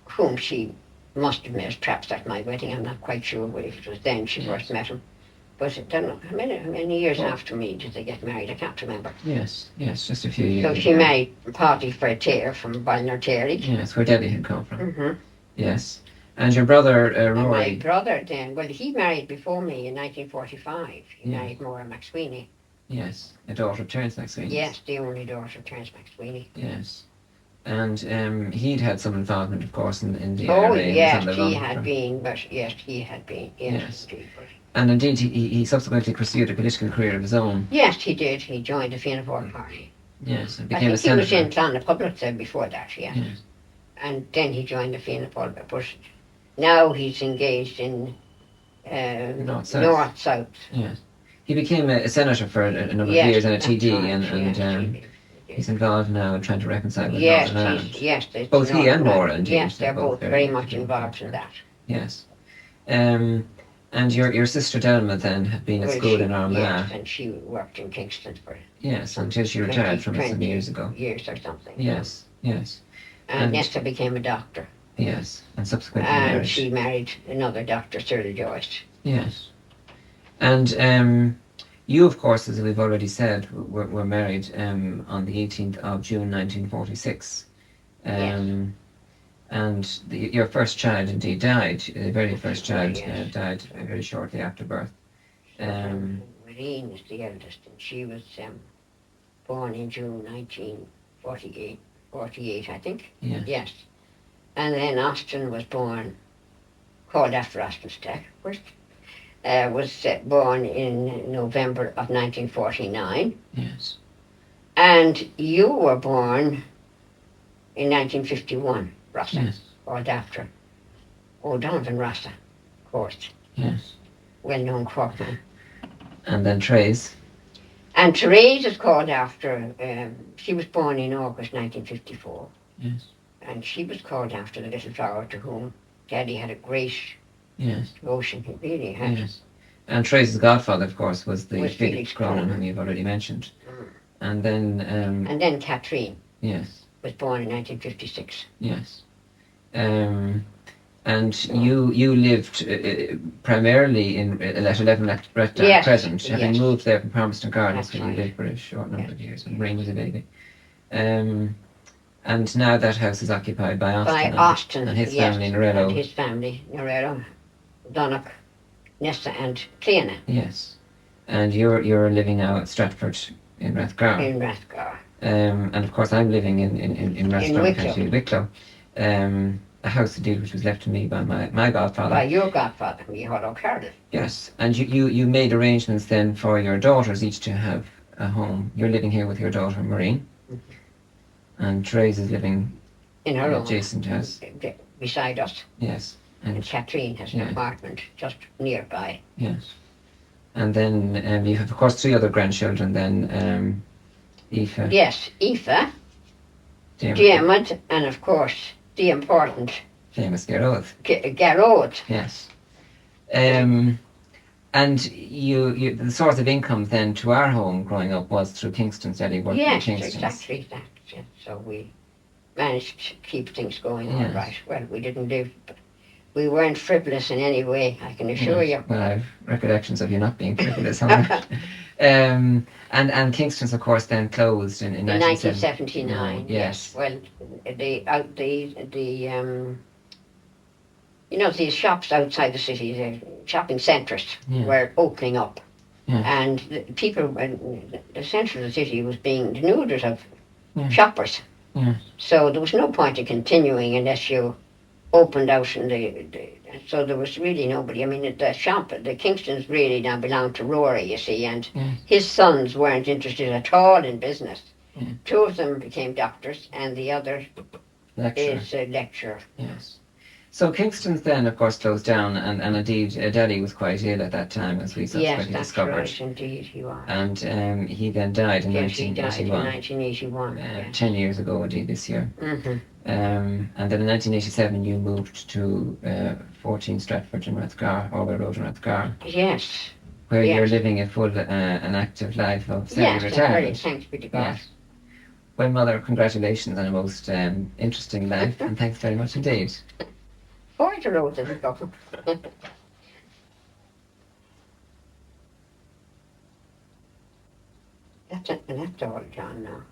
whom she must have met perhaps at my wedding. I'm not quite sure if it was then she first met him. But I don't know, how many years after me did they get married? I can't remember. Yes, just a few years. So she married Paddy Freytair from Ballinarterry. Yes, where Debbie had come from. Mm-hmm. Yes. And your brother, And Rory? my brother then, well, he married before me in 1945. He Yeah. married Maura McSweeney. Yes, a daughter of Terence McSweeney. Yes, the only daughter of Terence McSweeney. Yes. And he'd had some involvement, of course, in the Oh, IRA. yes, he had been, yes, Yes. indeed. But And indeed, he subsequently pursued a political career of his own. yes, he did. He joined the Fianna Fáil Party. Yes, and I became a think he was senator. in Clonnapublic then before that, yeah. Yes. And then he joined the Fianna Fáil, but now he's engaged in North-South. North-South. Yes. He became a senator for a number of Yes, years and a that's TD, right, and yes, he's involved now in trying to reconcile with yes, Northern Ireland. yes, Both he and Northern Maura, Ireland. indeed. Yes, they're both very much involved in that. Yes. And your sister Delma then had been at school in Armagh. Yes, and she worked in Kingston for Yes, until she retired from it some years ago. Years or something. Yes. And Nesta became a doctor. Yes, and subsequently And married. she married another doctor, Cyril Joyce. Yes. And you, of course, as we've already said, were married on the 18th of June 1946. Yes. And your first child indeed died. The very first child Yes. died very shortly after birth. Bhriain is the eldest, and she was born in June 1948, I think. Yes. Yes. And then Austin was born, called after Austin's death, of course. Was born in November of 1949. Yes. And you were born in 1951, Rossa, Yes. called after O'Donovan Rossa, of course, Yes. well-known Corkman. And then Trace. And Therese is called after, she was born in August 1954. Yes. And she was called after the little flower to whom Daddy had a great Yes. devotion. He really had. Yes. And Trace's godfather, of course, was the Was Felix Felix Cronin, Cronin. whom you've already mentioned. Mm. And then, And then Catherine yes, was born in 1956. yes. And you lived primarily in at 11 Rector Yes, Crescent, having yes. moved there from Palmerston Gardens, That's where you right. lived for a short number Yes. of years when Bhriain was a baby. And now that house is occupied by Austin. By and, Austin, and his yes, family, Norello. and his family, Norello, Donnock, Nesta and Cleana Yes. And you're living now at Stratford in Rathgar. in Rathgar. And of course I'm living in Rathgar, Wicklow. County Wicklow. A house indeed which was left to me by my godfather. By your godfather, Micheál O'Carroll. Yes. And you made arrangements then for your daughters each to have a home. You're living here with your daughter Maureen. And Therese is living In her in own, adjacent house. beside us. Yes. And And Catherine has an Yeah. apartment just nearby. yes. And then you have of course 3 other grandchildren then Aoife, Yes, Aoife, Diarmuid, Diarmuid, and of course the important famous Gearóid. Garrod. Yes. And you the source of income then to our home growing up was through Kingston's Daddy working Yes, in Kingston's. exactly that. Yes. So we managed to keep things going all Yes. right. Well, we didn't live, but we weren't frivolous in any way, I can assure you. Well, I've recollections of you not being frivolous on that. And Kingston's, of course, then closed in In 1979. 1979, yes. Well, these shops outside the city, the shopping centres, Yeah. were opening up. Yeah. And the people, the centre of the city was being denuded of Yeah. shoppers. Yeah. So there was no point in continuing unless you opened out in so there was really nobody. I mean, the shop, the Kingstons really now belonged to Rory, you see, and Yeah. his sons weren't interested at all in business. Yeah. 2 of them became doctors and the other Lecturer. is a lecturer. Yes. So Kingston's then, of course, closed down, and indeed, Daddy was quite ill at that time, as we Yes, subsequently that's discovered. right, indeed he was. And he then died in Yes, he died in 1981. 1981. Yes. 10 years ago, indeed, this year. Mm-hmm. And then in 1987, you moved to 14 Stratford in Rathgar, Orwell Road in Rathgar, Yes, where Yes. you're living a full, an active life of yes, very semi-retirement. thanks be to God. Yes. Well, Mother, congratulations on a most interesting life, and thanks very much indeed. 40 roads as it goes. That's all, John, now.